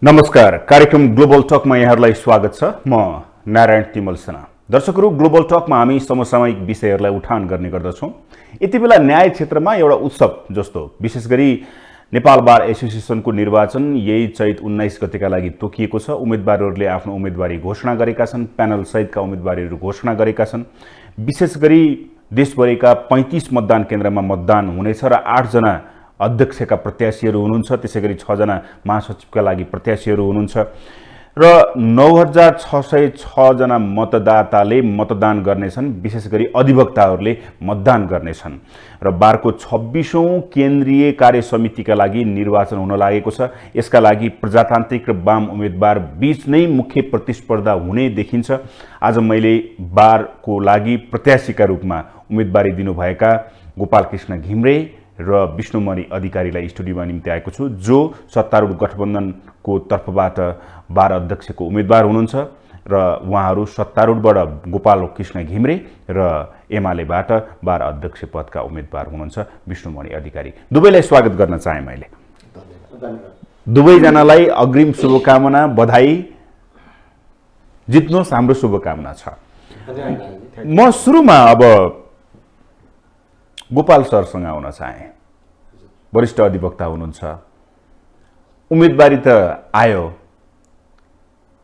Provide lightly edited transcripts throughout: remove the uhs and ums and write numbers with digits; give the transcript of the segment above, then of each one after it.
नमस्कार, कार्यक्रम ग्लोबल टकमा यहाँहरूलाई स्वागत छ। म नारायण तिमल सेना। दर्शकहरू, ग्लोबल टकमा हामी समसामयिक विषयहरूलाई उठान गर्ने गर्दछौँ। यति बेला न्याय क्षेत्रमा एउटा उत्सव जस्तो विशेष गरी नेपाल बार एसोसिएसनको निर्वाचन यही चैत 19 गतेका लागि तोकिएको छ। उम्मेदवारहरूले आफ्नो उम्मेदवारी घोषणा गरेका छन्, प्यानल सहितका उम्मेदवारीहरू घोषणा गरेका छन्। विशेष गरी देशभरिका 35 मतदान केन्द्रमा मतदान हुनेछ र 8 जना अध्यक्षका प्रत्याशीहरू हुनुहुन्छ। त्यसैगरी 6 जना महासचिवका लागि प्रत्याशीहरू हुनुहुन्छ र 9606 जना मतदाताले मतदान गर्नेछन्। विशेष गरी अधिवक्ताहरूले मतदान गर्नेछन् र बारको 26औं केन्द्रीय कार्य समितिका लागि निर्वाचन हुन लागेको छ। यसका लागि प्रजातान्त्रिक र वाम उम्मेदवार बीच नै मुख्य प्रतिस्पर्धा हुने देखिन्छ। आज मैले बारको लागि प्रत्याशीका रूपमा उम्मेदवारी दिनुभएका गोपाल कृष्ण घिम्रे र विष्णुमणि अधिकारीलाई स्टुडियोमा निम्ति आएको छु, जो सत्तारूढ गठबन्धनको तर्फबाट बार अध्यक्षको उम्मेदवार हुनुहुन्छ र उहाँहरू सत्तारूढबाट गोपाल कृष्ण घिम्रे र एमालेबाट बार अध्यक्ष पदका उम्मेदवार हुनुहुन्छ विष्णुमणि अधिकारी। दुवैलाई स्वागत गर्न चाहे मैले। दुवैजनालाई अग्रिम शुभकामना, बधाई। जित्नुहोस्, हाम्रो शुभकामना छ। म सुरुमा अब गोपाल सरसँग आउन चाहे। वरिष्ठ अधिवक्ता हुनुहुन्छ, उम्मेदवारी त आयो,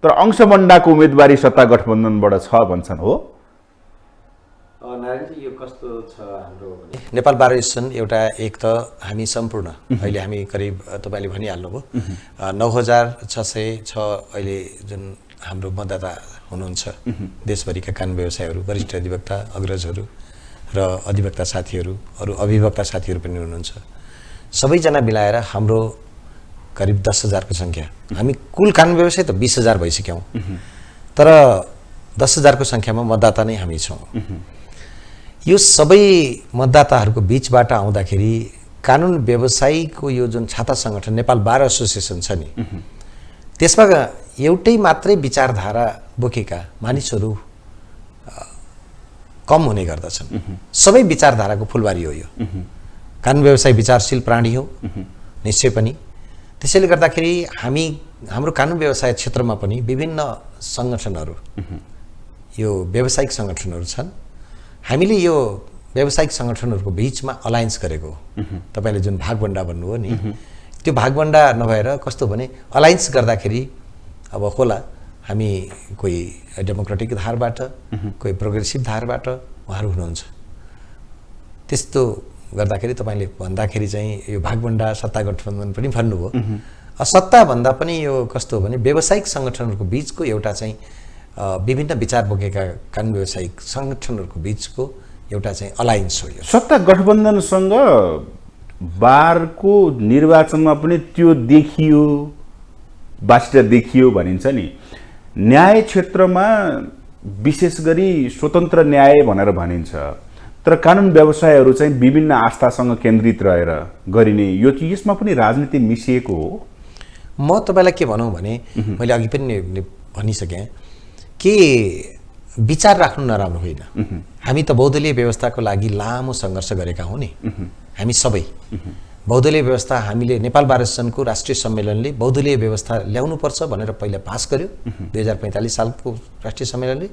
तर अंशमण्डाको उम्मेदवारी सत्ता गठबन्धनबाट छ भन्छन्, हो? नारायणजी, यो कस्तो छ हाम्रो भने नेपाल बार एसोसिएसन एउटा एक त हामी सम्पूर्ण अहिले हामी करिब तपाईले भनिहाल्नुभयो 9606 अहिले जुन हाम्रो मतदाता हुनुहुन्छ देशभरिका कानुन व्यवसायहरू, वरिष्ठ अधिवक्ता अग्रजहरू र अधिवक्ता साथीहरू, अरू अभिवक्ता साथीहरू पनि हुनुहुन्छ। सबैजना मिलाएर हाम्रो करिब 10,000 को संख्या। हामी कुल कानुन व्यवसाय त 20,000 भइसक्यौँ, तर 10,000 को संख्यामा मतदाता नै हामी छौँ। यो सबै मतदाताहरूको बीचबाट आउँदाखेरि कानुन व्यवसायीको यो जुन छाता सङ्गठन नेपाल बार एसोसिएसन छ नि, त्यसमा एउटै मात्रै विचारधारा बोकेका मानिसहरू कम हुने गर्दछन्। सबै विचारधाराको फुलबारी हो यो। कानुन व्यवसाय विचारशील प्राणी हो निश्चय पनि। त्यसैले गर्दाखेरि हाम्रो कानुन व्यवसाय क्षेत्रमा पनि विभिन्न सङ्गठनहरू, यो व्यावसायिक सङ्गठनहरू छन्। हामीले यो व्यावसायिक सङ्गठनहरूको बिचमा अलायन्स गरेको हो। तपाईँले जुन भागभण्डा भन्नुभयो नि, त्यो भागभण्डा नभएर कस्तो भने अलायन्स गर्दाखेरि अब होला हामी कोही डेमोक्रेटिक धारबाट, कोही प्रोग्रेसिभ धारबाट उहाँहरू हुनुहुन्छ। त्यस्तो गर्दाखेरि तपाईँले भन्दाखेरि चाहिँ यो भागभण्डा सत्ता गठबन्धन पनि भन्नुभयो। सत्ता भन्दा पनि यो कस्तो भने व्यावसायिक सङ्गठनहरूको बिचको एउटा चाहिँ विभिन्न विचार बोकेका कानुन व्यावसायिक सङ्गठनहरूको बिचको एउटा चाहिँ अलायन्स हो यो। सत्ता गठबन्धनसँग बारको निर्वाचनमा पनि त्यो देखियो, बासिटा देखियो भनिन्छ नि। न्याय क्षेत्रमा विशेष गरी स्वतन्त्र न्याय भनेर भनिन्छ, तर कानुन व्यवसायहरू चाहिँ विभिन्न आस्थासँग केन्द्रित रहेर गरिने, यो यसमा पनि राजनीति मिसिएको हो। म तपाईँलाई के भनौँ भने मैले अघि पनि भनिसकेँ कि विचार राख्नु नराम्रो होइन। हामी त बहुदलीय व्यवस्थाको लागि लामो सङ्घर्ष गरेका हौँ नि। हामी सबै बहुदलीय व्यवस्था, हामीले नेपाल बार एसोसिएसनको राष्ट्रिय सम्मेलनले बहुदलीय व्यवस्था ल्याउनुपर्छ भनेर पहिला पास गर्यो 2045 सालको राष्ट्रिय सम्मेलनले।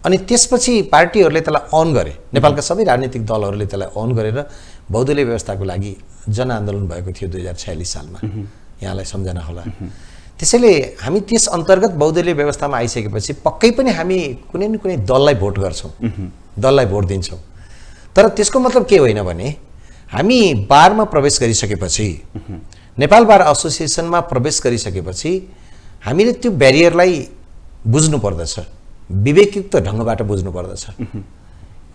अनि त्यसपछि पार्टीहरूले त्यसलाई अन गरे, नेपालका सबै राजनीतिक दलहरूले त्यसलाई अन गरेर बहुदलीय व्यवस्थाको लागि जनआन्दोलन भएको थियो 2046 सालमा। यहाँलाई सम्झना होला। त्यसैले हामी त्यस अन्तर्गत बहुदलीय व्यवस्थामा आइसकेपछि पक्कै पनि हामी कुनै न कुनै दललाई भोट गर्छौँ, दललाई भोट दिन्छौँ। तर त्यसको मतलब के होइन भने हामी बारमा प्रवेश गरिसकेपछि, नेपाल बार एसोसिएसनमा प्रवेश गरिसकेपछि हामीले त्यो ब्यारियरलाई बुझ्नु पर्दछ, विवेकयुक्त ढङ्गबाट बुझ्नु पर्दछ।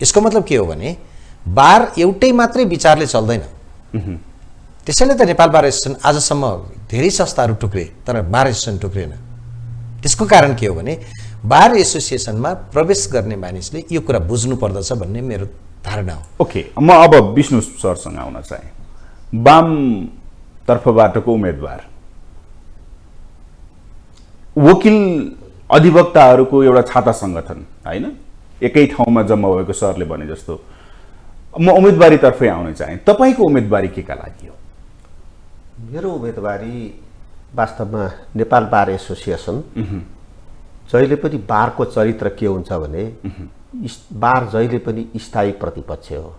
यसको मतलब के हो भने बार एउटै मात्रै विचारले चल्दैन। त्यसैले त नेपाल बार एसोसिएसन आजसम्म धेरै संस्थाहरू टुक्रे, तर बार एसोसिएसन टुक्रेन। त्यसको कारण के हो भने बार एसोसिएसनमा प्रवेश गर्ने मानिसले यो कुरा बुझ्नु पर्दछ भन्ने मेरो धारणा हो। ओके, म अब विष्णु सरसँग आउन चाहे। वाम तर्फबाटको उम्मेदवार, वकिल अधिवक्ताहरूको एउटा छाता सङ्गठन होइन, एकै ठाउँमा जम्मा भएको सरले भने जस्तो। म उम्मेदवारी तर्फै आउन चाहे। तपाईँको उम्मेदवारी केका लागि हो? मेरो उम्मेदवारी वास्तवमा नेपाल बार एसोसिएसन जहिले पनि बारको चरित्र के हुन्छ भने बार जहिले पनि स्थायी प्रतिपक्ष हो।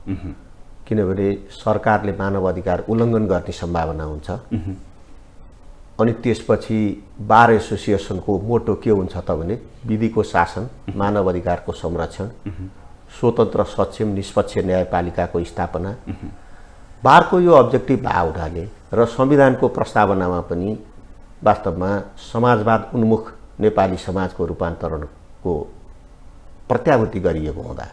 किनभने सरकारले मानव अधिकार उल्लङ्घन गर्ने सम्भावना हुन्छ। अनि त्यसपछि बार एसोसिएसनको मोटो के हुन्छ त भने विधिको शासन, मानव अधिकारको संरक्षण, स्वतन्त्र सक्षम निष्पक्ष न्यायपालिकाको स्थापना। बारको यो अब्जेक्टिभ भए हुनाले र संविधानको प्रस्तावनामा पनि वास्तवमा समाजवाद उन्मुख नेपाली समाजको रूपान्तरणको प्रत्याभूति गरिएको हुँदा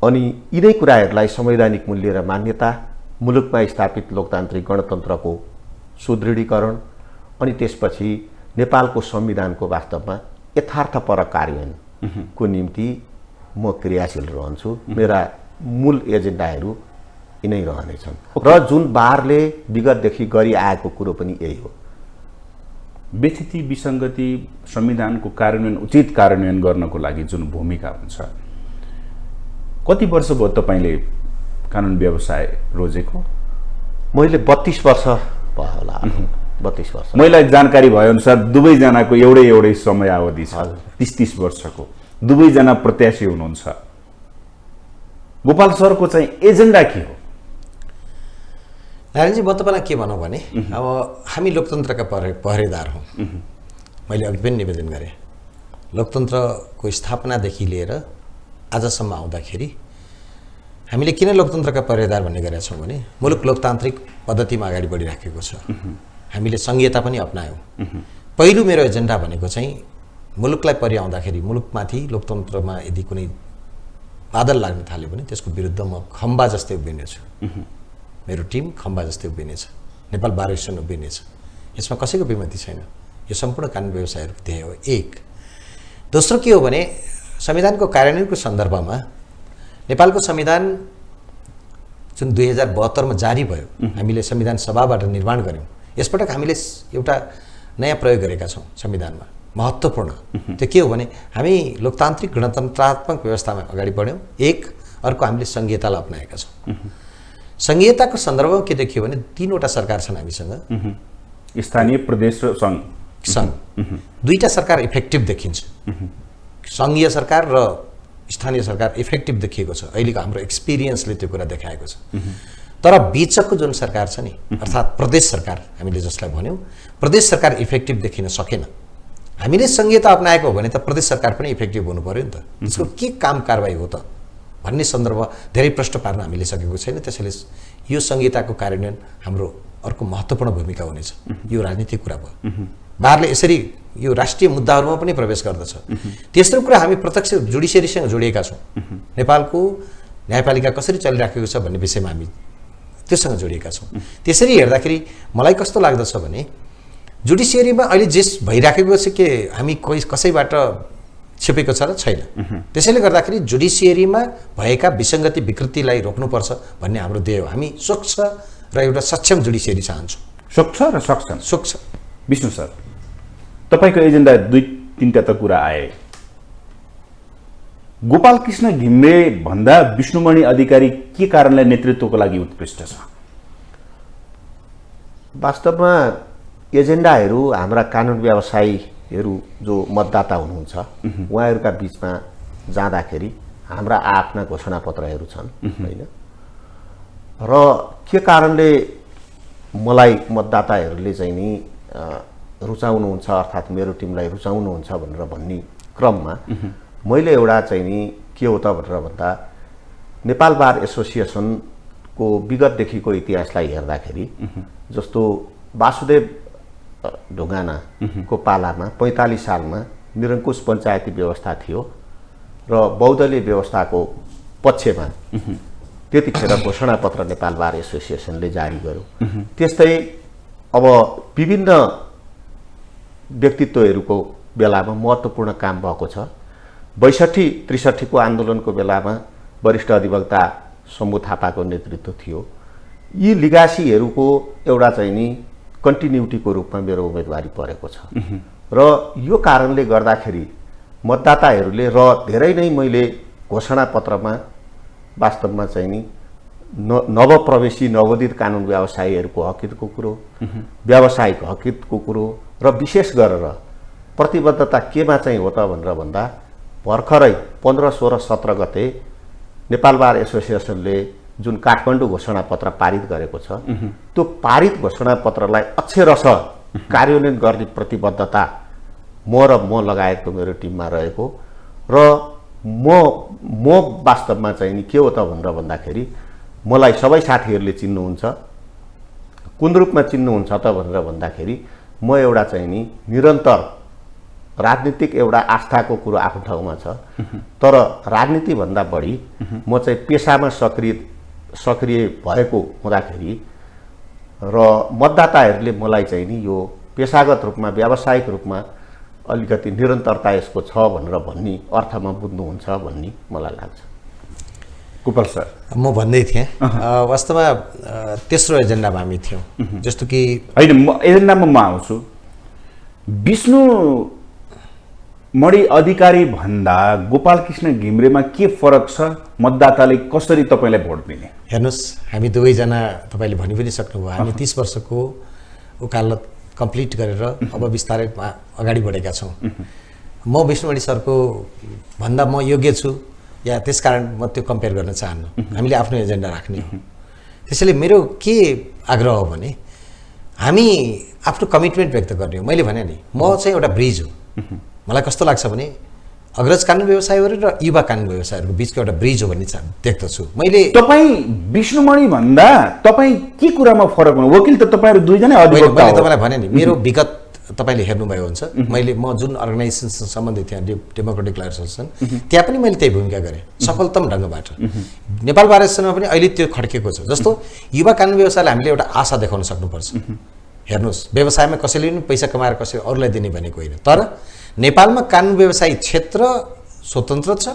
अनि यिनै कुराहरूलाई संवैधानिक मूल्य र मान्यता, मुलुकमा स्थापित लोकतान्त्रिक गणतन्त्रको सुदृढीकरण अनि त्यसपछि नेपालको संविधानको वास्तवमा यथार्थपरक कार्यान्वयनको निम्ति म क्रियाशील रहन्छु। मेरा मूल एजेन्डाहरू यिनै रहनेछन् र जुन बारले विगतदेखि गरिआएको कुरो पनि यही हो। व्यथिति विसङ्गति संविधानको कार्यान्वयन उचित कार्यान्वयन गर्नको लागि जुन भूमिका हुन्छ, कति वर्ष भयो तपाईँले कानुन व्यवसाय रोजेको? मैले 32 वर्ष भयो होला। 32 वर्ष। मलाई जानकारी भएअनुसार दुवैजनाको एउटै समयावधि छ, 30 वर्षको। दुवैजना प्रत्याशी हुनुहुन्छ। गोपाल सरको चाहिँ एजेन्डा के हो? नारायणजी, म तपाईँलाई के भनौँ भने अब हामी लोकतन्त्रका पहरेदार हौँ। मैले अघि पनि निवेदन गरेँ, लोकतन्त्रको स्थापनादेखि लिएर आजसम्म आउँदाखेरि हामीले किन लोकतन्त्रका पहरेदार भन्ने गरेका छौँ भने मुलुक लोकतान्त्रिक पद्धतिमा अगाडि बढिराखेको छ। हामीले संघीयता पनि अपनायौँ। पहिलो मेरो एजेन्डा भनेको चाहिँ मुलुकलाई परिआउँदाखेरि मुलुकमाथि लोकतन्त्रमा यदि कुनै बादल लाग्न थाल्यो भने त्यसको विरुद्ध म खम्बा जस्तै उभिनेछु। मेरो टिम खम्बा जस्तै उभिनेछ। नेपाल बार एसोसिएसन उभिनेछ। यसमा कसैको विमति छैन। यो सम्पूर्ण कानुन व्यवसायहरूको ध्येय हो। एक। दोस्रो के हो भने संविधानको कार्यान्वयनको सन्दर्भमा नेपालको संविधान जुन 2072 मा जारी भयो, हामीले संविधान सभाबाट निर्माण गऱ्यौँ। यसपटक हामीले एउटा नयाँ प्रयोग गरेका छौँ संविधानमा, महत्त्वपूर्ण। त्यो के हो भने हामी लोकतान्त्रिक गणतन्त्रात्मक व्यवस्थामा अगाडि बढ्यौँ। एक। अर्को, हामीले संघीयतालाई अपनाएका छौँ। संघीयताको सन्दर्भमा के देखियो भने 3वटा सरकार छन् हामीसँग, स्थानीय, प्रदेश र सङ्घ। 2टा सरकार इफेक्टिभ देखिन्छ। सङ्घीय सरकार र स्थानीय सरकार इफेक्टिभ देखिएको छ। अहिलेको हाम्रो एक्सपिरियन्सले त्यो कुरा देखाएको छ। तर बिचको जुन सरकार छ नि, अर्थात् प्रदेश सरकार हामीले जसलाई भन्यौँ, प्रदेश सरकार इफेक्टिभ देखिन सकेन। हामीले संघीयता अपनाएको हो भने त प्रदेश सरकार पनि इफेक्टिभ हुनु पर्यो नि त। त्यसको के काम कारबाही हो त भन्ने सन्दर्भ धेरै प्रश्न पार्न हामीले सकेको छैन। त्यसैले यो संघीयताको कार्यान्वयन हाम्रो अर्को महत्त्वपूर्ण भूमिका हुनेछ। यो राजनीतिक कुरा भयो। बारले यसरी यो राष्ट्रिय मुद्दाहरूमा पनि प्रवेश गर्दछ। तेस्रो कुरा, हामी प्रत्यक्ष जुडिसियरीसँग जोडिएका छौँ। नेपालको न्यायपालिका कसरी चलिराखेको छ भन्ने विषयमा हामी त्योसँग जोडिएका छौँ। त्यसरी हेर्दाखेरि मलाई कस्तो लाग्दछ भने जुडिसियरीमा अहिले जे भइराखेको छ के हामी कसैबाट छिपेको छ र छैन। त्यसैले गर्दाखेरि जुडिसियरीमा भएका विसङ्गति विकृतिलाई रोक्नुपर्छ भन्ने हाम्रो ध्येय हो। हामी स्वच्छ र एउटा सक्षम जुडिसियरी चाहन्छौँ। स्वच्छ र सक्षम। स्वच्छ। विष्णु सर, तपाईँको एजेन्डा 2-3टा त कुरा आए। गोपाल कृष्ण घिमिरे भन्दा विष्णुमणि अधिकारी के कारणले नेतृत्वको लागि उत्कृष्ट छ? वास्तवमा एजेन्डाहरू हाम्रा कानुन व्यवसायीहरू जो मतदाता हुनुहुन्छ उहाँहरूका बिचमा जाँदाखेरि हाम्रा आफ्ना घोषणापत्रहरू छन् हैन। र के कारणले मलाई मतदाताहरूले चाहिँ नि रुचाउनुहुन्छ, अर्थात् मेरो टिमलाई रुचाउनुहुन्छ भनेर भन्ने क्रममा मैले एउटा चाहिँ नि के हो त भनेर भन्दा नेपाल बार एसोसिएसनको विगतदेखिको इतिहासलाई हेर्दाखेरि जस्तो वासुदेव ढुङ्गानाको पालामा 45 सालमा निरङ्कुश पञ्चायती व्यवस्था थियो र बहुदलीय व्यवस्थाको पक्षमा त्यतिखेर घोषणापत्र नेपाल बार एसोसिएसनले जारी गर्यो। त्यस्तै अब विभिन्न व्यक्तित्वहरूको बेलामा महत्त्वपूर्ण काम भएको छ। 62-63 को आन्दोलनको बेलामा वरिष्ठ अधिवक्ता शम्भु थापाको नेतृत्व थियो। यी लिगासीहरूको एउटा चाहिँ नि कन्टिन्युटीको रूपमा मेरो उम्मेदवारी परेको छ र यो कारणले गर्दाखेरि मतदाताहरूले र धेरै नै मैले घोषणापत्रमा वास्तवमा चाहिँ नि नवप्रवेशी नवोदित कानुन व्यवसायीहरूको हकितको कुरो, व्यावसायिक हकितको कुरो र विशेष गरेर प्रतिबद्धता केमा चाहिँ हो त भनेर भन्दा भर्खरै 15, 16, 17 गते नेपाल बार एसोसिएसनले जुन काठमाडौँ घोषणापत्र पारित गरेको छ, त्यो पारित घोषणापत्रलाई अक्षरशः कार्यान्वयन गर्ने प्रतिबद्धता म लगायतको मेरो टिममा रहेको र म वास्तवमा चाहिँ नि के हो त भनेर भन्दाखेरि मलाई सबै साथीहरूले चिन्नुहुन्छ। कुन रूपमा चिन्नुहुन्छ त भनेर भन्दाखेरि म एउटा चाहिँ नि निरन्तर राजनीतिक एउटा आस्थाको कुरो आफ्नो ठाउँमा छ, तर राजनीतिभन्दा बढी म चाहिँ पेसामा सक्रिय भएको हुँदाखेरि र मतदाताहरूले मलाई चाहिँ नि यो पेसागत रूपमा व्यावसायिक रूपमा अलिकति निरन्तरता यसको छ भनेर भन्ने अर्थमा बुझ्नुहुन्छ भन्ने मलाई लाग्छ। कुपाल सर, म भन्दै थिएँ वास्तवमा तेस्रो एजेन्डामा हामी थियौँ। जस्तो कि होइन, एजेन्डामा म आउँछु। विष्णु मणि अधिकारी भन्दा गोपालकृष्ण घिमिरेमा के फरक छ? मतदाताले कसरी तपाईँलाई भोट दिने? हेर्नुहोस्, हामी दुवैजना तपाईँले भनि पनि सक्नुभयो, हामी 30 वर्षको उकालत कम्प्लिट गरेर अब बिस्तारै अगाडि बढेका छौँ। म विष्णुमणि सरको भन्दा म योग्य छु या त्यसकारण म त्यो कम्पेयर गर्न चाहन्न। हामीले आफ्नो एजेन्डा राख्ने हो। त्यसैले मेरो के आग्रह हो भने हामी आफ्नो कमिटमेन्ट व्यक्त गर्ने हो। मैले भने नि म चाहिँ एउटा ब्रिज हो। मलाई कस्तो लाग्छ भने अग्रज कानुन व्यवसायीहरू र युवा कानुन व्यवसायीहरूको बिचको एउटा ब्रिज हो भन्ने देख्दछु मैले। तपाईँ विष्णुमणि भन्दा तपाईँ के कुरामा फरक हुनु? वकिल त तपाईँहरू दुईजना अधिवक्ता हो। मैले तपाईँलाई भने नि मेरो विगत तपाईँले हेर्नुभयो हुन्छ। म जुन अर्गनाइजेसनसँग सम्बन्धित थिएँ डेमोक्रेटिक लयर एसोसिएसन, त्यहाँ पनि मैले त्यही भूमिका गरेँ सफलतम ढङ्गबाट। नेपाल बार एसोसिएसनमा पनि अहिले त्यो खड्केको छ। जस्तो युवा कानुन व्यवसायलाई हामीले एउटा आशा देखाउन सक्नुपर्छ। हेर्नुहोस्, व्यवसायमा कसैले पनि पैसा कमाएर कसैले अरूलाई दिने भनेको होइन, तर नेपालमा कानुन व्यवसायी क्षेत्र स्वतन्त्र छ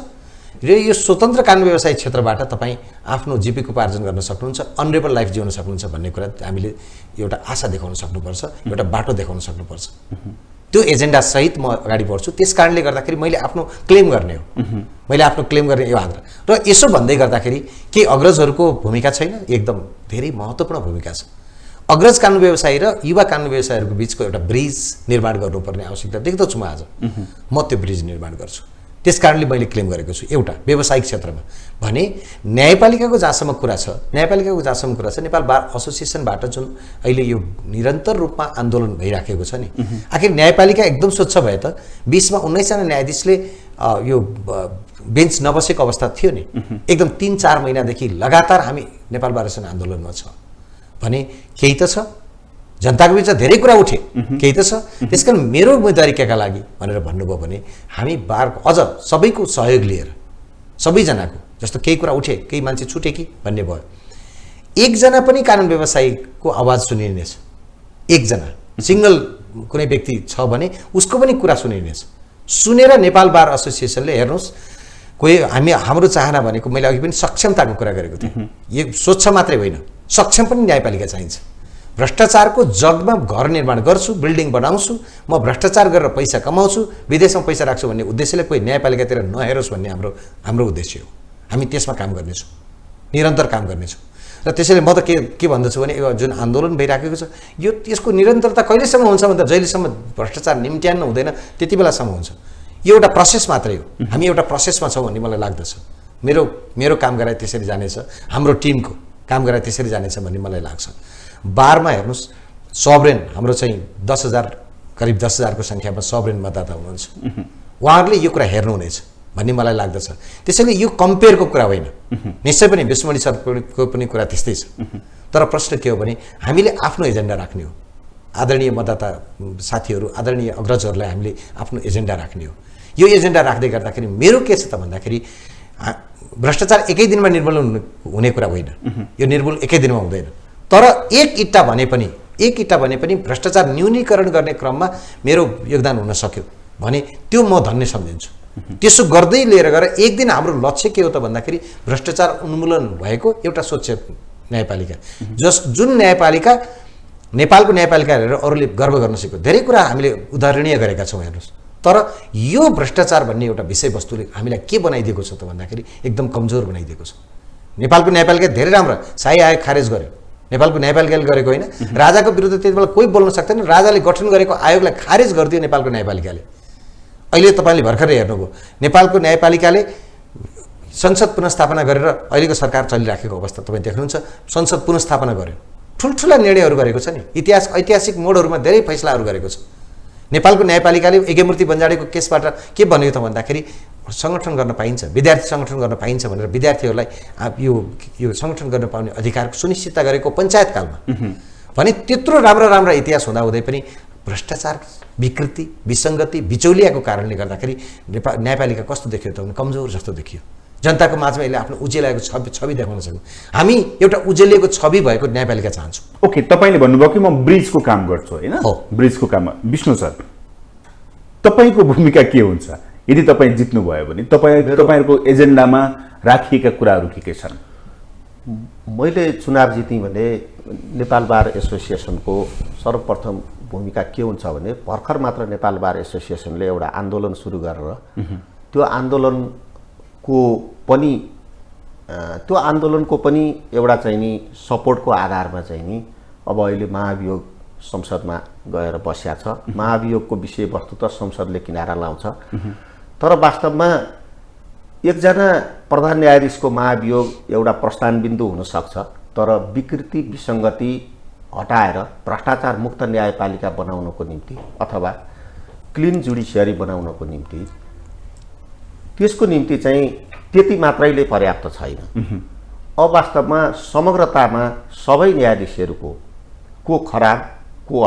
र यो स्वतन्त्र कानुन व्यवसायी क्षेत्रबाट तपाईँ आफ्नो जीविकोपार्जन गर्न सक्नुहुन्छ, अनरेबल लाइफ जिउन सक्नुहुन्छ भन्ने कुरा हामीले एउटा आशा देखाउन सक्नुपर्छ, एउटा बाटो देखाउन सक्नुपर्छ। त्यो एजेन्डा सहित म अगाडि बढ्छु। त्यस कारणले गर्दाखेरि मैले आफ्नो क्लेम गर्ने हो। मैले आफ्नो क्लेम गर्ने यो आग्रह र यसो भन्दै गर्दाखेरि के अग्रजहरूको भूमिका छैन? एकदम धेरै महत्त्वपूर्ण भूमिका छ। अग्रज कानुन व्यवसायी र युवा कानुन व्यवसायीहरूको बिचको एउटा ब्रिज निर्माण गर्नुपर्ने आवश्यकता देख्दछु म आज। म त्यो ब्रिज निर्माण गर्छु। त्यस कारणले मैले क्लेम गरेको छु। एउटा व्यावसायिक क्षेत्रमा भने न्यायपालिकाको जहाँसम्म कुरा छ, नेपाल बार एसोसिएसनबाट जुन अहिले यो निरन्तर रूपमा आन्दोलन भइराखेको छ नि, आखिर न्यायपालिका एकदम स्वच्छ भए त 20मा 19 जना न्यायाधीशले यो बेन्च नबसेको अवस्था थियो नि। एकदम 3-4 महिनादेखि लगातार हामी नेपाल बार एसोसिएसन आन्दोलनमा छ भने केही त छ, जनताको बिचमा धेरै कुरा उठे, केही त छ। त्यसकारण मेरो उम्मेदवारी केका लागि भनेर भन्नुभयो भने हामी बारको अझ सबैको सहयोग लिएर सबैजनाको, जस्तो केही कुरा उठे, केही मान्छे छुटे कि भन्ने भयो, एकजना पनि कानुन व्यवसायीको आवाज सुनिनेछ। एकजना सिङ्गल कुनै व्यक्ति छ भने उसको पनि कुरा सुनिनेछ। सुनेर नेपाल बार एसोसिएसनले हेर्नुहोस्, कोही हाम्रो चाहना भनेको मैले अघि पनि सक्षमताको कुरा गरेको थिएँ। यो स्वच्छ मात्रै होइन, सक्षम पनि न्यायपालिका चाहिन्छ। भ्रष्टाचारको जगमा घर निर्माण गर्छु, बिल्डिङ बनाउँछु, म भ्रष्टाचार गरेर पैसा कमाउँछु, विदेशमा पैसा राख्छु भन्ने उद्देश्यले कोही न्यायपालिकातिर नहेरोस् भन्ने हाम्रो उद्देश्य हो। हामी त्यसमा काम गर्नेछौँ, निरन्तर काम गर्नेछौँ। र त्यसैले म त के भन्दछु भने यो जुन आन्दोलन भइराखेको छ यसको निरन्तरता कहिलेसम्म हुन्छ भन्दा जहिलेसम्म भ्रष्टाचार निम्त्यान्न हुँदैन त्यति बेलासम्म हुन्छ। यो एउटा प्रोसेस मात्रै हो। हामी एउटा प्रोसेसमा छौँ भन्ने मलाई लाग्दछ। मेरो काम गराए त्यसरी जानेछ, हाम्रो टिमको काम गराए त्यसरी जानेछ भन्ने मलाई लाग्छ। बारमा हेर्नुहोस्, सबरेन हाम्रो चाहिँ 10,000 करिब 10,000को सङ्ख्यामा सबरेन मतदाता हुनुहुन्छ। उहाँहरूले यो कुरा हेर्नुहुनेछ भन्ने मलाई लाग्दछ। त्यसैले यो कम्पेयरको कुरा होइन। निश्चय पनि विष्णुमणि सरको पनि कुरा त्यस्तै छ। तर प्रश्न के हो भने हामीले आफ्नो एजेन्डा राख्ने हो। आदरणीय मतदाता साथीहरू, आदरणीय अग्रजहरूलाई हामीले आफ्नो एजेन्डा राख्ने हो। यो एजेन्डा राख्दै गर्दाखेरि मेरो के छ त भन्दाखेरि भ्रष्टाचार एकै दिनमा निर्मूल हुने कुरा होइन। यो निर्मूल एकै दिनमा हुँदैन। तर एक इट्टा भने पनि भ्रष्टाचार न्यूनीकरण गर्ने क्रममा मेरो योगदान हुन सक्यो भने त्यो म धन्य सम्झिन्छु। त्यसो गर्दै लिएर गएर एक दिन हाम्रो लक्ष्य के हो त भन्दाखेरि भ्रष्टाचार उन्मूलन भएको एउटा स्वच्छ न्यायपालिका, जुन न्यायपालिका नेपालको न्यायपालिका हेरेर अरूले गर्व गर्न सकेको। धेरै कुरा हामीले उदाहरणीय गरेका छौँ हेर्नुहोस्। तर यो भ्रष्टाचार भन्ने एउटा विषयवस्तुले हामीलाई के बनाइदिएको छ त भन्दाखेरि एकदम कमजोर बनाइदिएको छ। नेपालको न्यायपालिका धेरै राम्रो शाही आयोग खारेज गर्यो, नेपालको न्यायपालिकाले गरेको होइन। राजाको विरुद्ध त्यति बेला कोही बोल्न सक्दैन, राजाले गठन गरेको आयोगलाई खारेज गरिदियो नेपालको न्यायपालिकाले। अहिले तपाईँले भर्खरै हेर्नुभयो नेपालको न्यायपालिकाले संसद पुनर्स्थापना गरेर अहिलेको सरकार चलिराखेको अवस्था तपाईँ देख्नुहुन्छ। संसद पुनर्स्थापना गर्यो, ठुल्ठुला निर्णयहरू गरेको छ नि, ऐतिहासिक मोडहरूमा धेरै फैसलाहरू गरेको छ। नेपालको न्यायपालिकाले यज्ञमूर्ति बन्जाडेको केसबाट के भन्यो त भन्दाखेरि सङ्गठन गर्न पाइन्छ, विद्यार्थी सङ्गठन गर्न पाइन्छ भनेर विद्यार्थीहरूलाई यो सङ्गठन गर्न पाउने अधिकारको सुनिश्चितता गरेको पञ्चायतकालमा। भने त्यत्रो राम्रो इतिहास हुँदाहुँदै पनि भ्रष्टाचार, विकृति, विसङ्गति, बिचौलियाको कारणले गर्दाखेरि न्यायपालिका कस्तो देखियो त भने कमजोर जस्तो देखियो। जनताको माझमा यसले आफ्नो उजेलाएको छवि देखाउन सक्यो। हामी एउटा उजेलिएको छवि भएको न्यायपालिका चाहन्छौँ। ओके, तपाईँले भन्नुभयो कि म ब्रिजको काम गर्छु होइन, हो ब्रिजको काममा। विष्णु सर, तपाईँको भूमिका के हुन्छ यदि तपाईँ जित्नुभयो भने? तपाईँहरूको एजेन्डामा राखिएका कुराहरू के छन्? मैले चुनाव जितेँ भने नेपाल बार एसोसिएसनको सर्वप्रथम भूमिका के हुन्छ भने भर्खर मात्र नेपाल बार एसोसिएसनले एउटा आन्दोलन सुरु गरेर त्यो आन्दोलनको पनि एउटा चाहिँ नि सपोर्टको आधारमा चाहिँ नि अब अहिले महाभियोग संसदमा गएर बस्या छ। महाभियोगको विषयवस्तु त संसदले किनारा लाउँछ, तर वास्तवमा एकजना प्रधान न्यायाधीशको महाभियोग एउटा प्रस्थान बिन्दु हुनसक्छ, तर विकृति विसङ्गति हटाएर भ्रष्टाचार मुक्त न्यायपालिका बनाउनको निम्ति अथवा क्लिन जुडिसियरी बनाउनको निम्ति त्यसको निम्ति चाहिँ त्यति मात्रैले पर्याप्त छैन। अब वास्तवमा समग्रतामा सबै न्यायाधीशहरूको को खराब को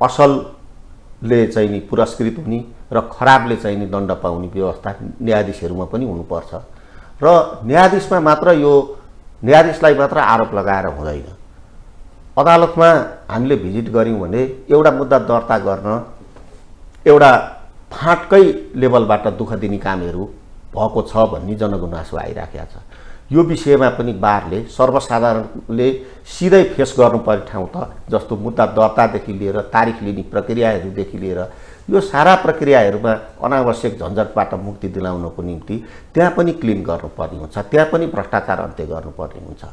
असलले चाहिँ नि पुरस्कृत हुने र खराबले चाहिँ नि दण्ड पाउने व्यवस्था न्यायाधीशहरूमा पनि हुनुपर्छ। र न्यायाधीशमा मात्र यो न्यायाधीशलाई मात्र आरोप लगाएर हुँदैन। अदालतमा हामीले भिजिट गऱ्यौँ भने एउटा मुद्दा दर्ता गर्न एउटा फाँटकै लेभलबाट दुःख दिने कामहरू भएको छ भन्ने जनगुनासो आइराखेको छ। यो विषयमा पनि बारले सर्वसाधारणले सिधै फेस गर्नुपर्ने ठाउँ त जस्तो मुद्दा दर्तादेखि लिएर तारिख लिने प्रक्रियाहरूदेखि लिएर यो सारा प्रक्रियाहरूमा अनावश्यक झन्झटबाट मुक्ति दिलाउनको निम्ति त्यहाँ पनि क्लिन गर्नुपर्ने हुन्छ, त्यहाँ पनि भ्रष्टाचार अन्त्य गर्नुपर्ने हुन्छ।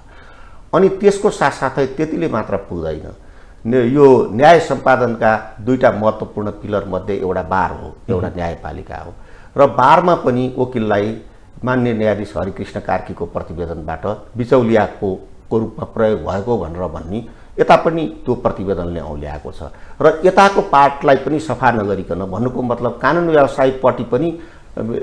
अनि त्यसको साथसाथै त्यतिले मात्र पुग्दैन। यो न्याय सम्पादनका दुईटा महत्त्वपूर्ण पिलर मध्ये एउटा बार हो, एउटा न्यायपालिका हो। र बारमा पनि वकिललाई मान्य न्यायाधीश हरिकृष्ण कार्कीको प्रतिवेदनबाट बिचौलियाको रूपमा प्रयोग भएको भनेर भन्ने यता पनि त्यो प्रतिवेदनले औल्याएको छ। र यताको पार्टलाई पनि सफा नगरिकन भन्नुको मतलब कानुन व्यवसायपट्टि पनि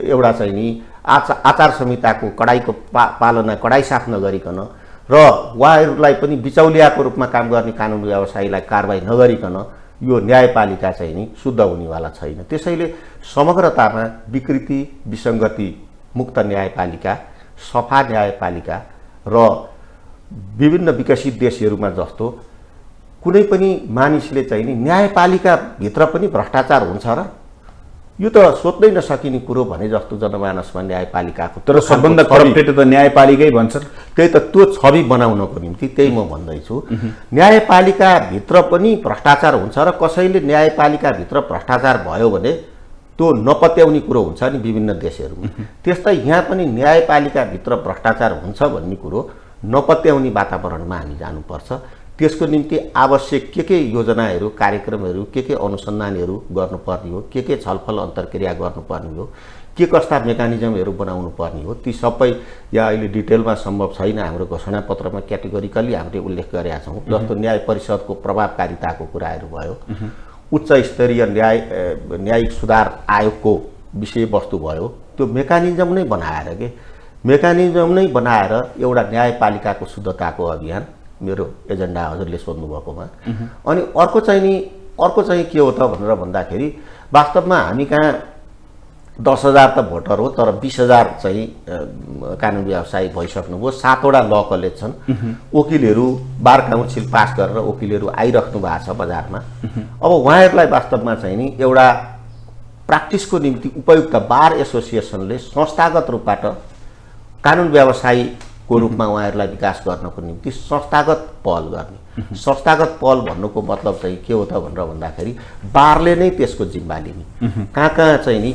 एउटा चाहिँ नि आचार संहिताको कडाइको पालना कडाइसाथ नगरिकन र उहाँहरूलाई पनि बिचौलियाको रूपमा काम गर्ने कानुन व्यवसायीलाई कारबाही नगरिकन यो न्यायपालिका चाहिँ नि शुद्ध हुनेवाला छैन। त्यसैले समग्रतामा विकृति विसङ्गति मुक्त न्यायपालिका, सफा न्यायपालिका र विभिन्न विकसित देशहरूमा जस्तो कुनै पनि मानिसले चाहिँ नि न्यायपालिकाभित्र पनि भ्रष्टाचार हुन्छ र यो त सोध्नै नसकिने कुरो भने जस्तो जनमानसमा न्यायपालिकाको। तर सबभन्दा करप्टेड त न्यायपालिकै भन्छन्। त्यही त त्यो छवि बनाउनको निम्ति त्यही म भन्दैछु। न्यायपालिकाभित्र पनि भ्रष्टाचार हुन्छ र कसैले न्यायपालिकाभित्र भ्रष्टाचार भयो भने त्यो नपत्याउने कुरो हुन्छ नि विभिन्न देशहरूमा। त्यस्तै यहाँ पनि न्यायपालिकाभित्र भ्रष्टाचार हुन्छ भन्ने कुरो नपत्याउने वातावरणमा हामी जानुपर्छ। त्यसको निम्ति आवश्यक के योजनाहरू कार्यक्रमहरू के अनुसन्धानहरू गर्नुपर्ने हो, के छलफल अन्तर्क्रिया गर्नुपर्ने हो, के कस्ता मेकानिजमहरू बनाउनु पर्ने हो, ती सबै यहाँ अहिले डिटेलमा सम्भव छैन। हाम्रो घोषणापत्रमा क्याटेगोरिकल्ली हामीले उल्लेख गरेका छौँ। जस्तो न्याय परिषदको प्रभावकारिताको कुराहरू भयो, उच्च स्तरीय न्यायिक सुधार आयोगको विषयवस्तु भयो, त्यो मेकानिजम नै बनाएर एउटा न्यायपालिकाको शुद्धताको अभियान मेरो एजेन्डा हजुरले सोध्नुभएकोमा। अनि अर्को चाहिँ के हो त भनेर भन्दाखेरि वास्तवमा हामी कहाँ 10,000 त भोटर हो, तर 20,000 चाहिँ कानुन व्यवसायी भइसक्नुभयो। 7वटा ल कलेज छन्, वकिलहरू बार काउन्सिल पास गरेर वकिलहरू आइराख्नु भएको छ बजारमा। अब उहाँहरूलाई वास्तवमा चाहिँ नि एउटा प्र्याक्टिसको निम्ति उपयुक्त बार एसोसिएसनले संस्थागत रूपबाट कानुन व्यवसायीको रूपमा उहाँहरूलाई विकास गर्नको निम्ति संस्थागत पहल गर्ने। संस्थागत पहल भन्नुको मतलब चाहिँ के हो त भनेर भन्दाखेरि बारले नै त्यसको जिम्मा लिने। कहाँ चाहिँ नि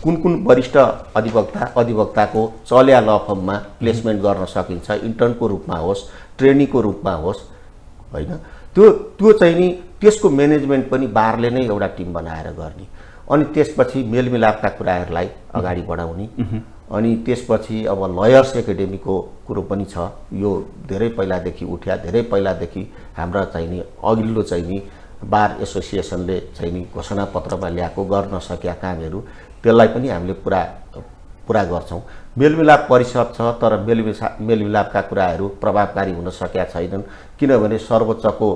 कुन कुन वरिष्ठ अधिवक्ताको चल्या ल फर्ममा प्लेसमेन्ट गर्न सकिन्छ, इन्टर्नको रूपमा होस्, ट्रेनीको रूपमा होस्, होइन, त्यो चाहिँ नि त्यसको म्यानेजमेन्ट पनि बारले नै एउटा टिम बनाएर गर्ने। अनि त्यसपछि मेलमिलापका कुराहरूलाई अगाडि बढाउने। अनि त्यसपछि अब लयर्स एकाडेमीको कुरो पनि छ। यो धेरै पहिलादेखि उठ्या, धेरै पहिलादेखि हाम्रा चाहिँ नि अघिल्लो चाहिँ नि बार एसोसिएसनले चाहिँ नि घोषणापत्रमा ल्याएको गर्न सकेका कामहरू त्यसलाई पनि हामीले पुरा गर्छौँ। मेलमिलाप परिषद छ, तर मेलमिलापका कुराहरू प्रभावकारी हुन सकेका छैनन्, किनभने सर्वोच्चको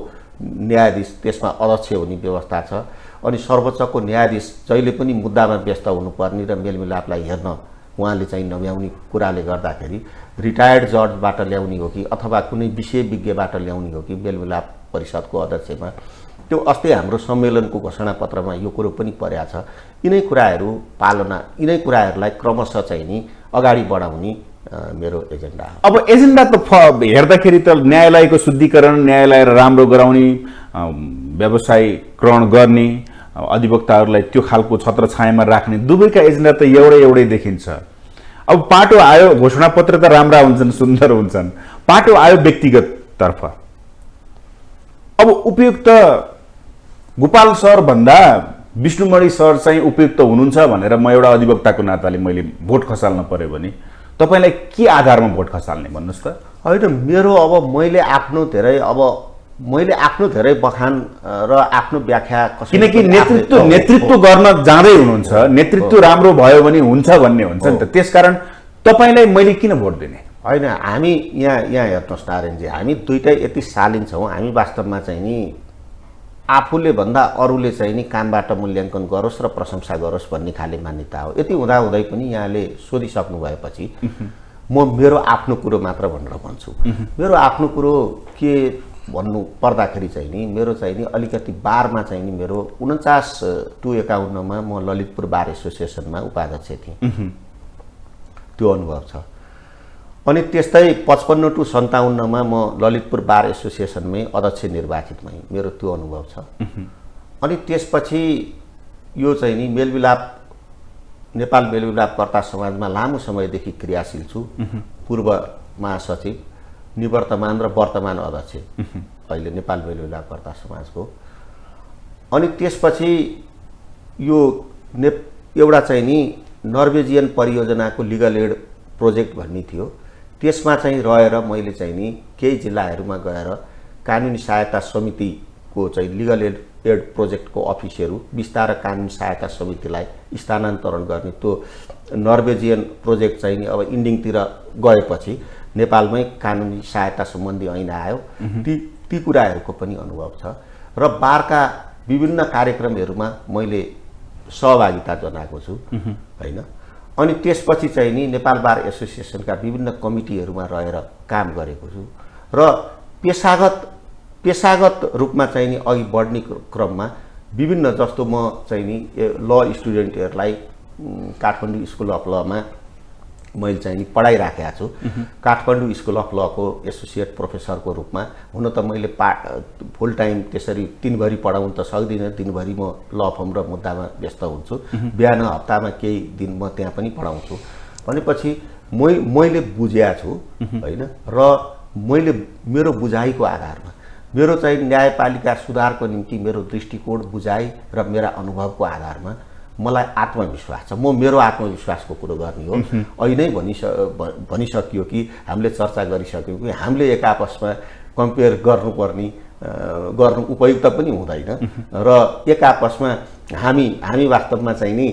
न्यायाधीश त्यसमा अध्यक्ष हुने व्यवस्था छ। अनि सर्वोच्चको न्यायाधीश जहिले पनि मुद्दामा व्यस्त हुनुपर्ने र मेलमिलापलाई हेर्न उहाँले चाहिँ नभ्याउने कुराले गर्दाखेरि रिटायर्ड जजबाट ल्याउने हो कि अथवा कुनै विषय विज्ञबाट ल्याउने हो कि मेलमिलाप परिषदको अध्यक्षमा, त्यो अस्ति हाम्रो सम्मेलनको घोषणापत्रमा यो कुरो पनि परेको छ। यिनै कुराहरू पालना, यिनै कुराहरूलाई क्रमशः चाहिँ नि अगाडि बढाउने मेरो एजेन्डा हो। अब एजेन्डा त हेर्दाखेरि त न्यायालयको शुद्धिकरण, न्यायालय राम्रो गराउने, व्यवसायीकरण गर्ने, अधिवक्ताहरूलाई त्यो खालको छत्रछायामा राख्ने, दुवैका एजेन्डा त एउटै देखिन्छ। अब पाटो आयो, घोषणापत्र त राम्रा हुन्छन्, सुन्दर हुन्छन्, पाटो आयो व्यक्तिगततर्फ। अब उपयुक्त गोपाल सर भन्दा विष्णुमणि सर चाहिँ उपयुक्त हुनुहुन्छ भनेर म एउटा अधिवक्ताको नाताले मैले भोट खसाल्न पर्यो भने तपाईलाई के आधारमा भोट खसाल्ने भन्नुहोस् त? होइन, मैले आफ्नो धेरै बखान र आफ्नो व्याख्या, किनकि नेतृत्व गर्न जाँदै हुनुहुन्छ, नेतृत्व राम्रो भयो भने हुन्छ भन्ने हुन्छ नि त, त्यसकारण तपाईलाई मैले किन भोट दिने? होइन, हामी यहाँ हेर्नुहोस् नारायणजी, हामी दुइटै यति शालीन छौँ। हामी वास्तवमा चाहिँ नि आफूले भन्दा अरूले चाहिँ नि कामबाट मूल्याङ्कन गरोस् र प्रशंसा गरोस् भन्ने खाले मान्यता हो। यति हुँदाहुँदै पनि यहाँले सोधिसक्नु भएपछि म मेरो आफ्नो कुरो मात्र भनेर भन्छु। मेरो आफ्नो कुरो के भन्नु पर्दाखेरि चाहिँ नि मेरो चाहिँ नि अलिकति बारमा चाहिँ नि मेरो 49-52 म ललितपुर बार एसोसिएसनमा उपाध्यक्ष थिएँ, त्यो अनुभव छ। अनि त्यस्तै 55-57 म ललितपुर बार एसोसिएसनमै अध्यक्ष निर्वाचित भएँ, मेरो त्यो अनुभव छ। अनि त्यसपछि यो चाहिँ नि नेपाल मेलमिलापकर्ता समाजमा लामो समयदेखि क्रियाशील छु। पूर्व महासचिव, निवर्तमान र वर्तमान अध्यक्ष अहिले नेपाल मेलमिलापकर्ता समाजको। अनि त्यसपछि यो एउटा चाहिँ नि नर्वेजियन परियोजनाको लिगल एड प्रोजेक्ट भन्ने थियो, त्यसमा चाहिँ रहेर मैले चाहिँ नि केही जिल्लाहरूमा गएर कानुनी सहायता समितिको चाहिँ लिगल एड प्रोजेक्टको अफिसहरू बिस्तारै कानुनी सहायता समितिलाई स्थानान्तरण गर्ने, त्यो नर्वेजियन प्रोजेक्ट चाहिँ नि अब इन्डिङतिर गएपछि नेपालमै कानुनी सहायता सम्बन्धी ऐन आयो। ती कुराहरूको पनि अनुभव छ र बारका विभिन्न कार्यक्रमहरूमा मैले सहभागिता जनाएको छु, होइन। अनि त्यसपछि चाहिँ नि नेपाल बार एसोसिएसनका विभिन्न कमिटीहरूमा रहेर काम गरेको छु र पेशागत रूपमा चाहिँ नि अघि बढ्ने क्रममा विभिन्न, जस्तो म चाहिँ नि ल स्टुडेन्टहरूलाई काठमाडौँ स्कुल अफ लमा मैले चाहिँ नि पढाइराखेको छु। काठमाडौँ स्कुल अफ लको एसोसिएट प्रोफेसरको रूपमा। हुन त मैले फुल टाइम त्यसरी दिनभरि पढाउन त सक्दिनँ, दिनभरि म ल फर्म र मुद्दामा व्यस्त हुन्छु, बिहान हप्तामा केही दिन म त्यहाँ पनि पढाउँछु। भनेपछि मैले बुझेको छु, होइन, र मैले मेरो बुझाइको आधारमा, मेरो चाहिँ न्यायपालिका सुधारको निम्ति मेरो दृष्टिकोण, बुझाइ र मेरा अनुभवको आधारमा मलाई आत्मविश्वास छ। म मेरो आत्मविश्वासको कुरो गर्ने हो। अहिले नै भनिसकियो कि हामीले चर्चा गरिसक्यौँ कि हामीले एक आपसमा कम्पेयर गर्नु उपयुक्त पनि हुँदैन र एक आपसमा हामी वास्तवमा चाहिँ नि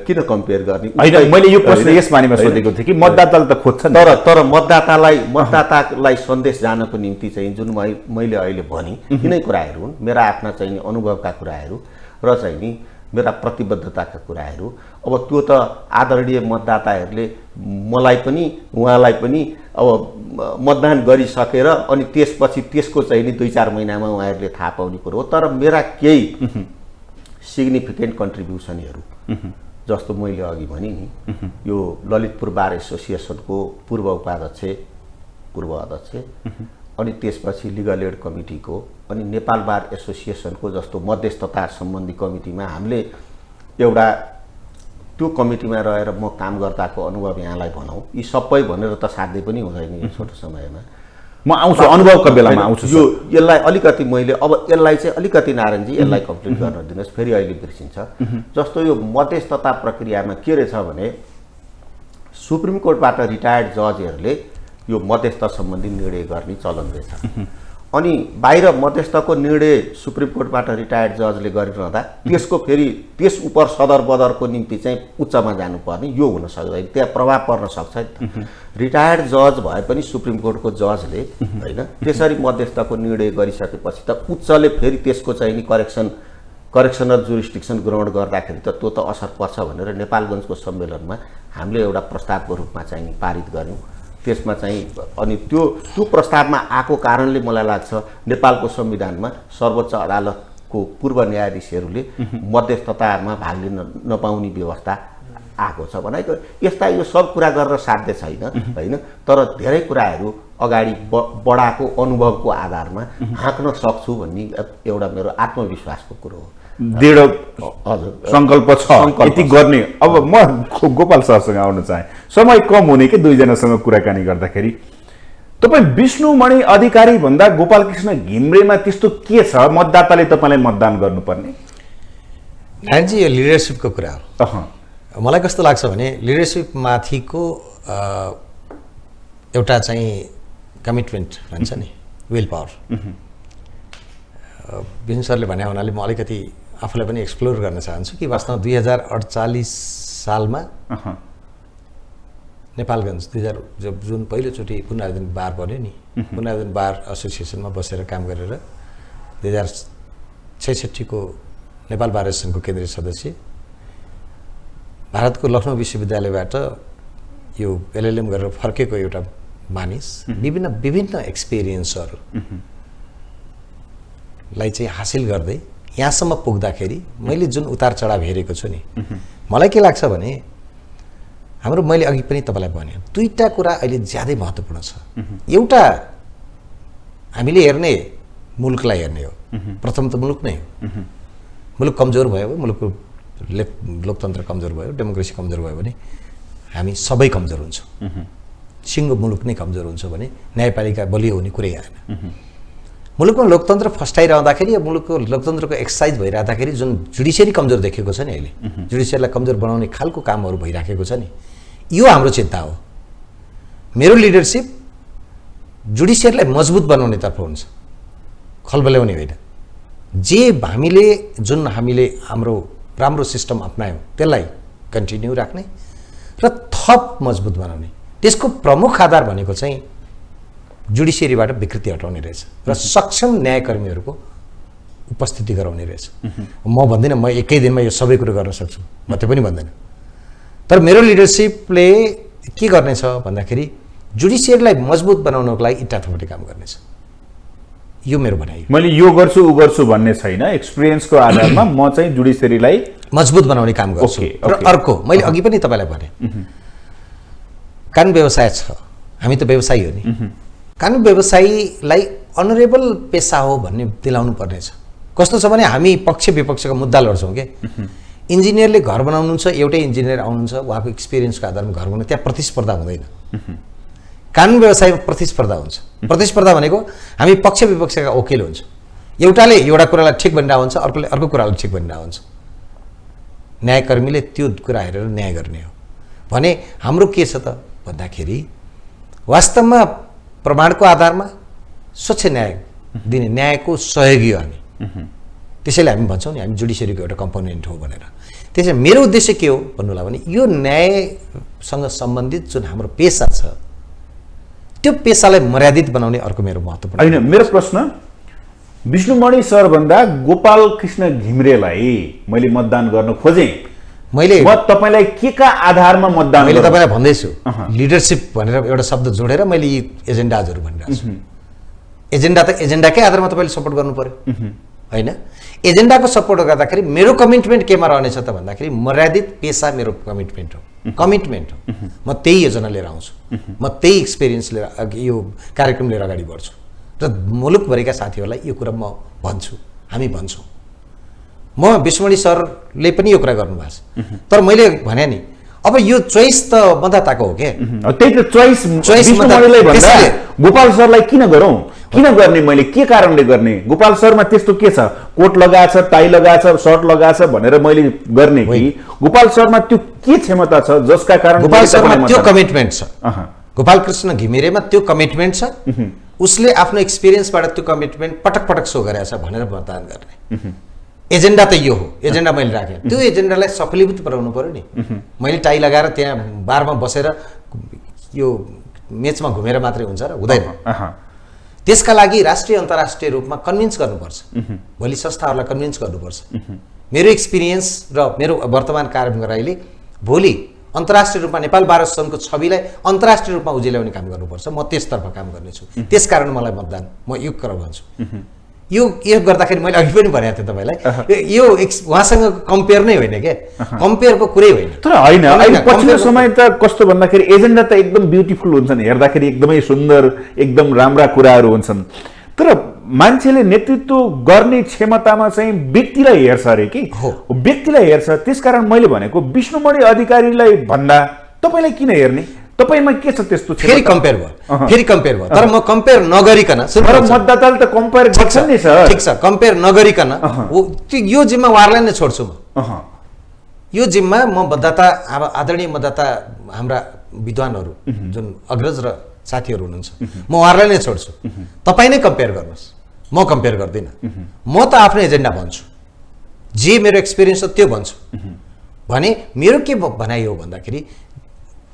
किन कम्पेयर गर्ने? मैले यो प्रश्न यस मानेमा सोधेको थिएँ कि मतदाताले त खोज्छ, तर मतदातालाई सन्देश जानको निम्ति चाहिँ जुन मैले अहिले भने यिनै कुराहरू हुन्, मेरा आफ्ना चाहिँ अनुभवका कुराहरू र चाहिँ नि मेरा प्रतिबद्धताका कुराहरू। अब त्यो त आदरणीय मतदाताहरूले मलाई पनि उहाँलाई पनि अब मतदान गरिसकेर अनि त्यसपछि त्यसको चाहिँ नि 2-4 महिनामा उहाँहरूले थाहा पाउने कुरो हो। तर मेरा केही सिग्निफिकेन्ट कन्ट्रिब्युसनहरू, जस्तो मैले अघि भने नि यो ललितपुर बार एसोसिएसनको पूर्व अध्यक्ष, अनि त्यसपछि लिगल एड कमिटीको, अनि नेपाल बार एसोसिएसनको जस्तो मध्यस्थता सम्बन्धी कमिटीमा हामीले एउटा त्यो कमिटीमा रहेर म काम गर्दाको अनुभव यहाँलाई भनौँ, यी सबै भनेर त साध्य पनि हुँदैन यो छोटो समयमा। म आउँछु अनुभवको बेलामा आउँछु। यो यसलाई अलिकति मैले अब यसलाई चाहिँ अलिकति नारायणजी यसलाई कम्प्लिट गर्न दिनुहोस्, फेरि अहिले बिर्सिन्छ। जस्तो यो मध्यस्थता प्रक्रियामा के रहेछ भने सुप्रिम कोर्टबाट रिटायर्ड जजहरूले यो मध्यस्थ सम्बन्धी निर्णय गर्ने चलन रहेछ। अनि बाहिर मध्यस्थको निर्णय सुप्रिम कोर्टबाट रिटायर्ड जजले गरिरहँदा त्यसको फेरि त्यस उप सदरबदरको निम्ति चाहिँ उच्चमा जानुपर्ने यो हुन सक्दैन, त्यहाँ प्रभाव पर्न सक्छ नि त। रिटायर्ड जज भए पनि सुप्रिम कोर्टको जजले होइन त्यसरी मध्यस्थको निर्णय गरिसकेपछि त उच्चले फेरि त्यसको चाहिँ नि करेक्सनल जुरिस्डिक्सन ग्रहण गर्दाखेरि त त्यो त असर पर्छ भनेर नेपालगञ्जको सम्मेलनमा हामीले एउटा प्रस्तावको रूपमा चाहिँ नि पारित गऱ्यौँ। त्यसमा चाहिँ अनि त्यो प्रस्तावमा आएको कारणले मलाई लाग्छ नेपालको संविधानमा सर्वोच्च अदालतको पूर्व न्यायाधीशहरूले मध्यस्थतामा भाग लिन नपाउने व्यवस्था आएको छ भनेको। यस्ता यो सब कुरा गरेर साध्य छैन होइन, तर धेरै कुराहरू अगाडि बढाएको अनुभवको आधारमा हाँक्न सक्छु भन्ने एउटा मेरो आत्मविश्वासको कुरो हो। दृढ सङ्कल्प छ यति गर्ने। अब म गोपाल सरसँग आउन चाहे, समय कम हुने कि दुईजनासँग कुराकानी गर्दाखेरि तपाईँ विष्णुमणि अधिकारी भन्दा गोपालकृष्ण घिम्रेमा त्यस्तो के छ मतदाताले तपाईँलाई मतदान गर्नुपर्ने? नारायणजी यो लिडरसिपको कुरा हो। मलाई कस्तो लाग्छ भने लिडरसिप माथिको एउटा चाहिँ कमिटमेन्ट भन्छ नि, विल पावर। विष्णु सरले भने हुनाले म अलिकति आफूलाई पनि एक्सप्लोर गर्न चाहन्छु कि वास्तवमा 2048 सालमा नेपालगञ्ज जुन पहिलोचोटि पुनरावृत्ति बार बन्यो नि, पुनरावृत्ति बार एसोसिएसनमा बसेर काम गरेर 2066 को नेपाल बार एसोसिएसनको केन्द्रीय सदस्य, भारतको लखनऊ विश्वविद्यालयबाट यो एलएलएम गरेर फर्केको एउटा मानिस विभिन्न एक्सपिरियन्सहरूलाई चाहिँ हासिल गर्दै यहाँसम्म पुग्दाखेरि मैले जुन उतार चढाव हेरेको छु नि, मलाई के लाग्छ भने हाम्रो मैले अघि पनि तपाईँलाई भने दुईवटा कुरा अहिले ज्यादै महत्त्वपूर्ण छ। एउटा हामीले हेर्ने मुलुकलाई हेर्ने हो, प्रथम त मुलुक नै हो। मुलुक कमजोर भयो, मुलुकको लोकतन्त्र कमजोर भयो, डेमोक्रेसी कमजोर भयो भने हामी सबै कमजोर हुन्छौँ। सिङ्गो मुलुक नै कमजोर हुन्छ भने न्यायपालिका बलियो हुने कुरै आएन। मुलुकमा लोकतन्त्र फस्टाइरहँदाखेरि, मुलुकको लोकतन्त्रको एक्सर्साइज भइरहँदाखेरि जुन जुडिसियरी कमजोर देखेको छ नि अहिले, जुडिसियरीलाई कमजोर बनाउने खालको कामहरू भइराखेको छ नि, यो हाम्रो चिन्ता हो। मेरो लिडरसिप जुडिसियरीलाई मजबुत बनाउनेतर्फ हुन्छ, खलबल्याउने होइन। हामीले हाम्रो राम्रो सिस्टम अप्नायौँ त्यसलाई कन्टिन्यू राख्ने र थप मजबुत बनाउने। त्यसको प्रमुख आधार भनेको चाहिँ जुडिसियरीबाट विकृति हटाउने रहेछ र सक्षम न्यायकर्मीहरूको उपस्थिति गराउने रहेछ। म भन्दिनँ म एकै दिनमा यो सबै कुरो गर्न सक्छु, म त्यो पनि भन्दैन। तर मेरो लिडरसिपले के गर्नेछ भन्दाखेरि जुडिसियरीलाई मजबुत बनाउनको लागि इँटा थोप्ने काम गर्नेछ। यो मेरो भनाइ। मैले यो गर्छु उ गर्छु भन्ने छैन, एक्सपिरियन्सको आधारमा म चाहिँ जुडिसियरीलाई मजबुत बनाउने काम गर्छु। र अर्को मैले अघि पनि तपाईँलाई भने कानुन व्यवसाय छ, हामी त व्यवसायी हो नि। कानुन व्यवसायीलाई अनरेबल पेसा हो भन्ने दिलाउनु पर्नेछ। कस्तो छ भने हामी पक्ष विपक्षका मुद्दा लड्छौँ के। इन्जिनियरले घर बनाउनुहुन्छ, एउटै इन्जिनियर आउनुहुन्छ, उहाँको एक्सपिरियन्सको आधारमा घर बनाउनु, त्यहाँ प्रतिस्पर्धा हुँदैन। कानुन व्यवसायमा प्रतिस्पर्धा हुन्छ। प्रतिस्पर्धा भनेको हामी पक्ष विपक्षका वकिल हुन्छ, एउटाले एउटा कुरालाई ठिक भनिरहेको हुन्छ, अर्कोले अर्को कुरालाई ठिक भनिरहेको हुन्छ। न्यायकर्मीले त्यो कुरा हेरेर न्याय गर्ने हो भने हाम्रो के छ त भन्दाखेरि वास्तवमा प्रमाणको आधारमा स्वच्छ न्याय दिने, न्यायको सहयोगी हो हामी। त्यसैले हामी भन्छौँ नि हामी जुडिसियरीको एउटा कम्पोनेन्ट हो भनेर। त्यसैले मेरो उद्देश्य के हो भन्नुलाई भने यो न्यायसँग सम्बन्धित जुन हाम्रो पेसा छ त्यो पेसालाई मर्यादित बनाउने अर्को मेरो महत्त्वपूर्ण होइन। मेरो प्रश्न विष्णुमणि सर भन्दा गोपालकृष्ण घिम्रेलाई मैले मतदान गर्न खोजेँ, म तपाईँलाई के का आधारमा मतदान? मैले तपाईँलाई भन्दैछु लिडरसिप भनेर एउटा शब्द जोडेर मैले यी एजेन्डाजहरू भनिरहेको छु। एजेन्डा त एजेन्डाकै आधारमा तपाईँले सपोर्ट गर्नु पर्यो होइन। एजेन्डाको सपोर्ट गर्दाखेरि मेरो कमिटमेन्ट केमा रहनेछ त भन्दाखेरि मर्यादित पेसा मेरो कमिटमेन्ट हो, म त्यही योजना लिएर आउँछु, म त्यही एक्सपिरियन्स लिएर यो कार्यक्रम लिएर अगाडि बढ्छु र मुलुकभरिका साथीहरूलाई यो कुरा म भन्छु, हामी भन्छौँ। म विश्वमणि सरले पनि यो कुरा गर्नुभएको छ। तर मैले भने नि अब यो चोइस त मतदाताको हो के। त्यही त चोइस विष्णुमणिलाई भन्दा गोपाल सरलाई किन गरौँ, किन गर्ने, मैले के कारणले गर्ने? गोपाल शर्मा त्यस्तो के छ, कोट लगाएछ, टाई लगाएछ, सर्ट लगाएछ भनेर मैले गर्ने कि गोपाल शर्मा त्यो के क्षमता छ जसका कारण गोपाल शर्मा त्यो कमिटमेन्ट छ, गोपाल कृष्ण घिमिरेमा त्यो कमिटमेन्ट छ, उसले आफ्नो एक्सपिरियन्सबाट त्यो कमिटमेन्ट पटक पटक सो गरेछ भनेर मतदान गर्ने। एजेन्डा त यो हो, एजेन्डा मैले राखेँ, त्यो एजेन्डालाई सफलीभूत बनाउनु पर्यो नि। मैले टाई लगाएर त्यहाँ बारमा बसेर यो मेचमा घुमेर मात्रै हुन्छ र हुँदैन। त्यसका लागि राष्ट्रिय अन्तर्राष्ट्रिय रूपमा कन्भिन्स गर्नुपर्छ, भोलि संस्थाहरूलाई कन्भिन्स गर्नुपर्छ। मेरो एक्सपिरियन्स र मेरो वर्तमान कार्यप्रणालीले भोलि अन्तर्राष्ट्रिय रूपमा नेपाल बार सङ्घको छविलाई अन्तर्राष्ट्रिय रूपमा उजिल्याउने काम गर्नुपर्छ। म त्यसतर्फ काम गर्नेछु, त्यसकारण मलाई मतदान म यो कुरा भन्छु। यो गर्दाखेरि मैले अघि पनि भनेको थिएँ तपाईँलाई, यो उहाँसँग कम्पेयर नै होइन क्या, कम्पेयरको कुरै होइन। तर होइन, अहिले पछिल्लो समय त कस्तो भन्दाखेरि एजेन्डा त एकदम ब्युटिफुल हुन्छन्, हेर्दाखेरि एकदमै सुन्दर, एकदम राम्रा कुराहरू हुन्छन्, तर मान्छेले नेतृत्व गर्ने क्षमतामा चाहिँ व्यक्तिलाई हेर्छ अरे कि, व्यक्तिलाई हेर्छ। त्यसकारण मैले भनेको विष्णुमणि अधिकारीलाई भन्दा तपाईँलाई किन हेर्ने? तपाईमा के छ त्यस्तो? फेरि कम्पेयर भयो, तर म कम्पेयर नगरिकन, मतदाताले त कम्पेयर गर्छन् नि सर। ठिक छ, कम्पेयर नगरिकन यो जिम्मा उहाँहरूलाई नै छोड्छु म। यो जिम्मा म मतदाता, अब आदरणीय मतदाता हाम्रा विद्वानहरू जुन अग्रज र साथीहरू हुनुहुन्छ, म उहाँहरूलाई नै छोड्छु। तपाईँ नै कम्पेयर गर्नुहोस्, म कम्पेयर गर्दिनँ। म त आफ्नो एजेन्डा भन्छु, जे मेरो एक्सपिरियन्स छ त्यो भन्छु। भने मेरो के भनाइ हो भन्दाखेरि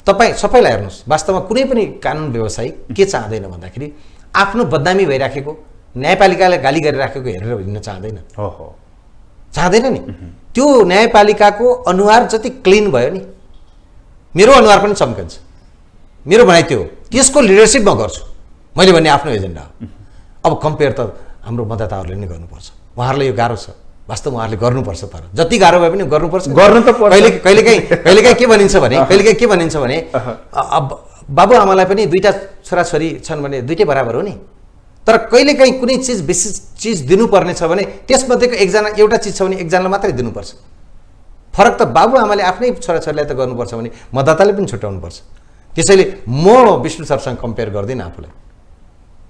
तपाईँ सबैलाई हेर्नुहोस्, वास्तवमा कुनै पनि कानुन व्यवसायी के चाहँदैन भन्दाखेरि आफ्नो बदनामी भइराखेको, न्यायपालिकालाई गाली गरिराखेको हेरेर हिँड्न चाहँदैन, चाहँदैन नि। त्यो न्यायपालिकाको अनुहार जति क्लिन भयो नि, मेरो अनुहार पनि चम्कन्छ। मेरो भनाइ त्यो हो, त्यसको लिडरसिप म गर्छु। मैले भन्ने आफ्नो एजेन्डा हो। अब कम्पेयर त हाम्रो मतदाताहरूले नै गर्नुपर्छ। उहाँहरूलाई यो गाह्रो छ, वास्तवमा उहाँहरूले गर्नुपर्छ, तर जति गाह्रो भए पनि गर्नुपर्छ। गर्नु त कहिलेकाहीँ के भनिन्छ भने अब बाबुआमालाई पनि दुईटा छोराछोरी छन् भने दुईटै बराबर हो नि। तर कहिलेकाहीँ कुनै चिज विशेष चिज दिनुपर्ने छ भने त्यसमध्येको एकजना एउटा चिज छ भने एकजनालाई मात्रै दिनुपर्छ। फरक त बाबुआमाले आफ्नै छोराछोरीलाई त गर्नुपर्छ भने मतदाताले पनि छुट्याउनुपर्छ। त्यसैले म विष्णु सरसँग कम्पेयर गर्दिनँ आफूलाई।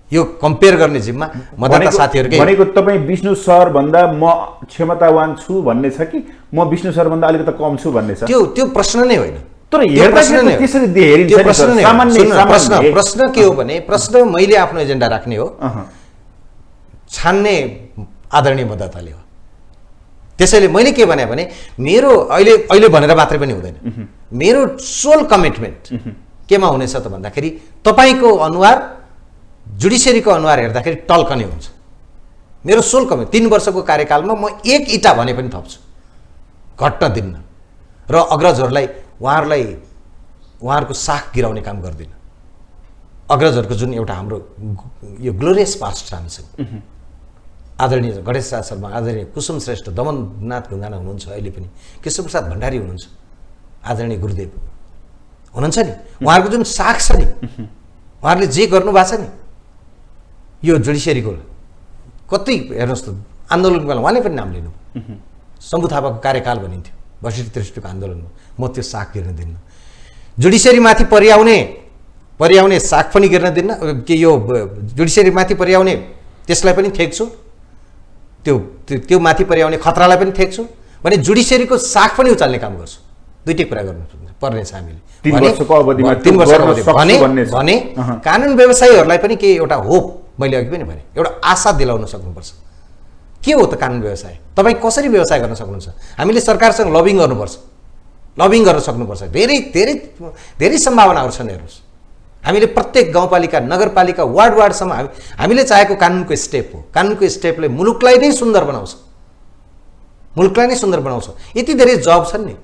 यो कम्पेयर गर्ने जिम्मा मतदाता साथीहरूकै भनेको तपाईँ विष्णु सर भन्दा म क्षमतावान छु भन्ने छ कि म विष्णु सर भन्दा अलिकति कम छु भन्ने छ? त्यो प्रश्न नै होइन। तर प्रश्न के हो भने, प्रश्न मैले आफ्नो एजेन्डा राख्ने हो, छान्ने आदरणीय मतदाताले हो। त्यसैले मैले के भने मेरो अहिले भनेर मात्रै पनि हुँदैन, मेरो सोल कमिटमेन्ट केमा हुनेछ त भन्दाखेरि तपाईँको अनुहार, जुडिसियरीको अनुहार हेर्दाखेरि टल्कने हुन्छ। मेरो सोल कमिट 3 वर्षको कार्यकालमा म एक इटा भने पनि थप्छु, घट्न दिन्न। र अग्रजहरूलाई उहाँहरूको साख गिराउने काम गर्दिनँ। अग्रजहरूको जुन एउटा हाम्रो यो ग्लोरियस पास्ट छ हामीसँग, आदरणीय गणेश राज शर्मा, आदरणीय कुसुम श्रेष्ठ, दमननाथ ढुङ्गाना हुनुहुन्छ, अहिले पनि केशवप्रसाद भण्डारी हुनुहुन्छ, आदरणीय गुरुदेव हुनुहुन्छ नि। उहाँहरूको जुन साख छ नि, उहाँहरूले जे गर्नुभएको छ नि यो जुडिसियरीको, कति हेर्नुहोस् त, आन्दोलनको बेला उहाँले पनि नाम लिनु, शम्भु थापाको कार्यकाल भनिन्थ्यो वशिष्ठ त्रिष्टको आन्दोलनमा। म त्यो साख गिर्न दिन्न, जुडिसियरीमाथि पर्याउने साख पनि गिर्न दिन्न, के यो जुडिसियरीमाथि पर्याउने त्यसलाई पनि थेक्छु, त्यो माथि पर्याउने खतरालाई पनि थेक्छु। भने जुडिसियरीको साख पनि उचाल्ने काम गर्छु। दुईटै कुरा गर्नु पर्ने छ हामीले। 3 वर्षको अवधिमा भने कानुन व्यवसायीहरूलाई पनि के एउटा होप, मैले अघि पनि भने, एउटा आशा दिलाउन सक्नुपर्छ। के हो त कानुन व्यवसाय? तपाईँ कसरी व्यवसाय गर्न सक्नुहुन्छ? हामीले सरकारसँग लबिङ गर्नुपर्छ, लबिङ गर्न सक्नुपर्छ। धेरै धेरै धेरै सम्भावनाहरू छन्। हेर्नुहोस्, हामीले प्रत्येक गाउँपालिका, नगरपालिका, वार्डसम्म हामीले चाहेको कानुनको स्टेप हो। कानुनको स्टेपले मुलुकलाई नै सुन्दर बनाउँछ, मुलुकलाई नै सुन्दर बनाउँछ। यति धेरै जब छन् नि,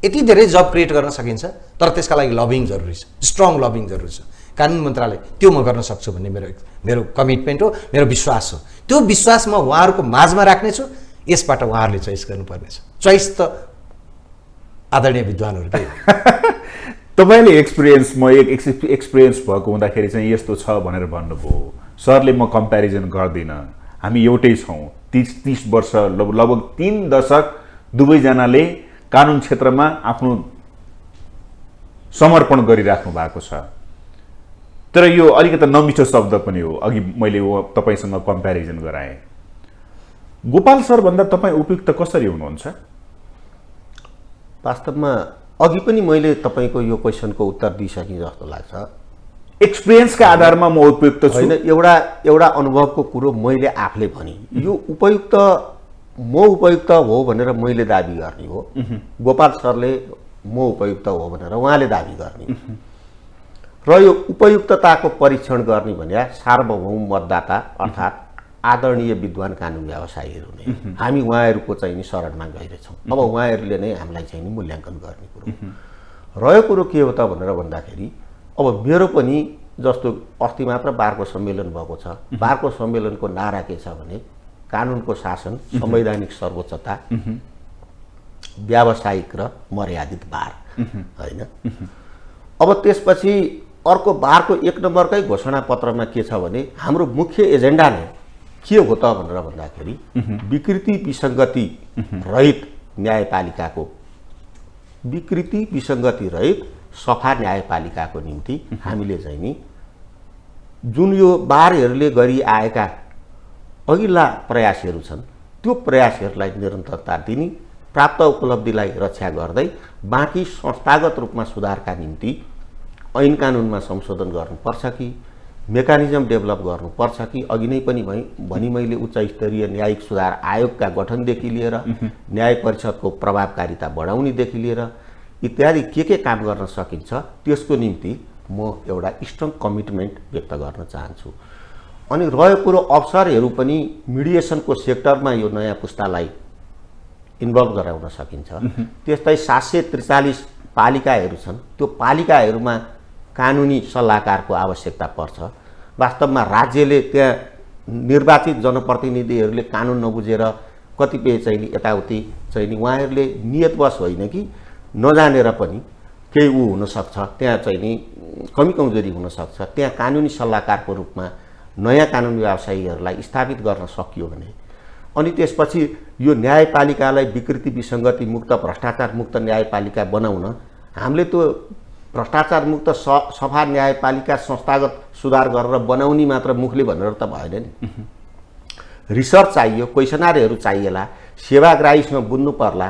यति धेरै जब क्रिएट गर्न सकिन्छ, तर त्यसका लागि लबिङ जरुरी छ, स्ट्रङ लबिङ जरुरी छ। कानुन मन्त्रालय त्यो म गर्न सक्छु भन्ने मेरो कमिटमेन्ट हो, मेरो विश्वास हो। त्यो विश्वास म उहाँहरूको माझमा राख्नेछु। यसबाट उहाँहरूले चोइस गर्नुपर्नेछ। चोइस त आदरणीय विद्वानहरूकै तपाईँले एक्सपिरियन्स, म एक्सपिरियन्स भएको हुँदाखेरि चाहिँ यस्तो छ भनेर भन्नुभयो। सरले म कम्पेरिजन गर्दिनँ, हामी एउटै छौँ। 30 वर्ष लगभग 3 दशक दुवैजनाले कानुन क्षेत्रमा आफ्नो समर्पण गरिराख्नु भएको छ। तर यो अलिकति नमिठो शब्द पनि हो, अघि मैले तपाईँसँग कम्प्यारिजन गराएँ। गोपाल सर भन्दा तपाईँ उपयुक्त कसरी हुनुहुन्छ? वास्तवमा अघि पनि मैले तपाईँको यो क्वेसनको उत्तर दिइसकेँ जस्तो लाग्छ। एक्सपिरियन्सका आधारमा म उपयुक्त छु होइन, एउटा अनुभवको कुरो मैले आफूले भने यो उपयुक्त म उपयुक्त हो भनेर मैले दाबी गर्ने हो, गोपाल सरले म उपयुक्त हो भनेर उहाँले दाबी गर्ने। र यो उपयुक्तताको परीक्षण गर्ने भने सार्वभौम मतदाता अर्थात् आदरणीय विद्वान कानुन व्यवसायीहरू नै हामी उहाँहरूको चाहिँ नि शरणमा गइरहेछौँ। अब उहाँहरूले नै हामीलाई चाहिँ नि मूल्याङ्कन गर्ने कुरो रह्यो। कुरो के हो त भनेर भन्दाखेरि अब मेरो पनि जस्तो अस्ति मात्र बारको सम्मेलन भएको छ। बारको सम्मेलनको नारा के छ भने कानुनको शासन, संवैधानिक सर्वोच्चता, व्यावसायिक र मर्यादित बार, होइन। अब त्यसपछि अर्को बारको 1 नम्बरकै घोषणा पत्रमा के छ भने हाम्रो मुख्य एजेन्डा नै के हो त भनेर भन्दाखेरि विकृति विसङ्गति रहित न्यायपालिकाको, विकृति विसङ्गति रहित सफा न्यायपालिकाको निम्ति हामीले चाहिँ नि जुन यो बारहरूले गरिआएका अघिल्ला प्रयासहरू छन् त्यो प्रयासहरूलाई निरन्तरता दिने, प्राप्त उपलब्धिलाई रक्षा गर्दै बाँकी संस्थागत रूपमा सुधारका निम्ति ऐन कानुनमा संशोधन गर्नुपर्छ कि मेकानिजम डेभलप गर्नुपर्छ कि अघि नै पनि भनी मैले उच्च स्तरीय न्यायिक सुधार आयोगका गठनदेखि लिएर न्याय परिषदको प्रभावकारिता बढाउनेदेखि लिएर इत्यादि के काम गर्न सकिन्छ त्यसको निम्ति म एउटा स्ट्रङ कमिटमेन्ट व्यक्त गर्न चाहन्छु। अनि रह्यो कुरो अवसरहरू पनि मिडिएसनको सेक्टरमा यो नयाँ पुस्तालाई इन्भल्भ गराउन सकिन्छ। त्यस्तै 743 पालिकाहरू छन्, त्यो पालिकाहरूमा कानुनी सल्लाहकारको आवश्यकता पर्छ। वास्तवमा राज्यले त्यहाँ निर्वाचित जनप्रतिनिधिहरूले कानुन नबुझेर कतिपय चाहिँ नि यताउति चाहिँ नि उहाँहरूले नियतवश होइन कि नजानेर पनि केही हुनसक्छ, त्यहाँ चाहिँ नि कमी कमजोरी हुनसक्छ। त्यहाँ कानुनी सल्लाहकारको रूपमा नयाँ कानुन व्यवसायीहरूलाई स्थापित गर्न सकियो भने अनि त्यसपछि यो न्यायपालिकालाई विकृति विसङ्गति मुक्त, भ्रष्टाचार मुक्त न्यायपालिका बनाउन हामीले त्यो भ्रष्टाचार मुक्त सफा न्यायपालिका संस्थागत सुधार गरेर बनाउने मात्र मुखले भनेर त भएन नि। रिसर्च चाहियो, क्वेसनरहरू चाहिएला, सेवाग्राहीसँग बुझ्नु पर्ला,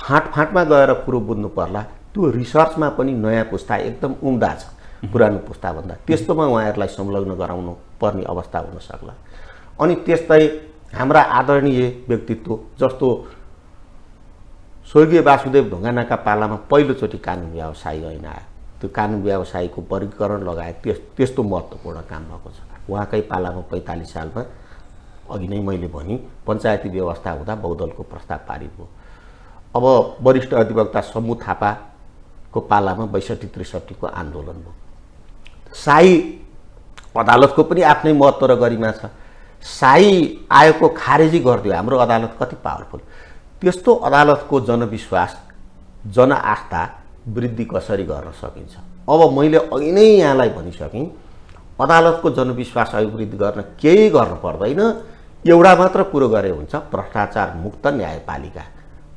फाँटमा गएर कुरो बुझ्नु पर्ला। त्यो रिसर्चमा पनि नयाँ पुस्ता एकदम उम्दा छ पुरानो पुस्ताभन्दा, त्यस्तोमा उहाँहरूलाई संलग्न गराउनु पर्ने अवस्था हुन सक्ला। अनि त्यस्तै हाम्रा आदरणीय व्यक्तित्व जस्तो स्वर्गीय वासुदेव ढुङ्गानाका पालामा पहिलोचोटि कानुन व्यवसायी ऐन आयो, त्यो कानुन व्यवसायीको वर्गीकरण लगायत त्यस्तो महत्त्वपूर्ण काम भएको छ। उहाँकै पालामा 45 सालमा अघि नै मैले भने पञ्चायती व्यवस्था हुँदा बहुदलको प्रस्ताव पारित भयो। अब वरिष्ठ अधिवक्ता समु थापाको पालामा 62-63 को आन्दोलन भयो। शाही अदालतको पनि आफ्नै महत्त्व र गरिमा छ। शाही आयोगको खारेजी गरिदियो, हाम्रो अदालत कति पावरफुल। त्यस्तो अदालतको जनविश्वास, जनआस्था वृद्धि कसरी गर्न सकिन्छ? अब मैले अघि नै यहाँलाई भनिसकेँ, अदालतको जनविश्वास अभिवृद्धि गर्न केही गर्नु पर्दैन, एउटा मात्र कुरो गरे हुन्छ, भ्रष्टाचार मुक्त न्यायपालिका।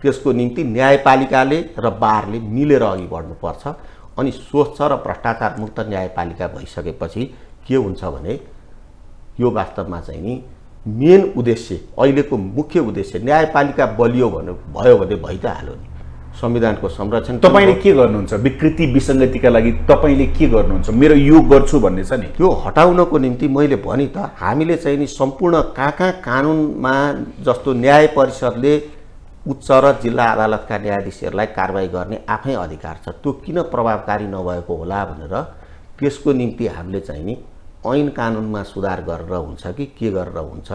त्यसको निम्ति न्यायपालिकाले र बारले मिलेर अघि बढ्नुपर्छ। अनि स्वच्छ र भ्रष्टाचार मुक्त न्यायपालिका भइसकेपछि के हुन्छ भने यो वास्तवमा चाहिँ नि मेन उद्देश्य, अहिलेको मुख्य उद्देश्य न्यायपालिका बलियो भयो भने भइ त हाल्यो नि, संविधानको संरक्षण। तपाईले के गर्नुहुन्छ विकृति विसङ्गतिका लागि? तपाईले के गर्नुहुन्छ? मेरो यो गर्छु भन्ने छ नि, त्यो हटाउनको निम्ति मैले भने त हामीले चाहिँ नि सम्पूर्ण कहाँ कानुनमा जस्तो न्याय परिषदले उच्च र जिल्ला अदालतका न्यायाधीशहरूलाई कारबाही गर्ने आफ्नै अधिकार छ, त्यो किन प्रभावकारी नभएको होला भनेर त्यसको निम्ति हामीले चाहिँ नि ऐन कानुनमा सुधार गरेर हुन्छ कि के गरेर हुन्छ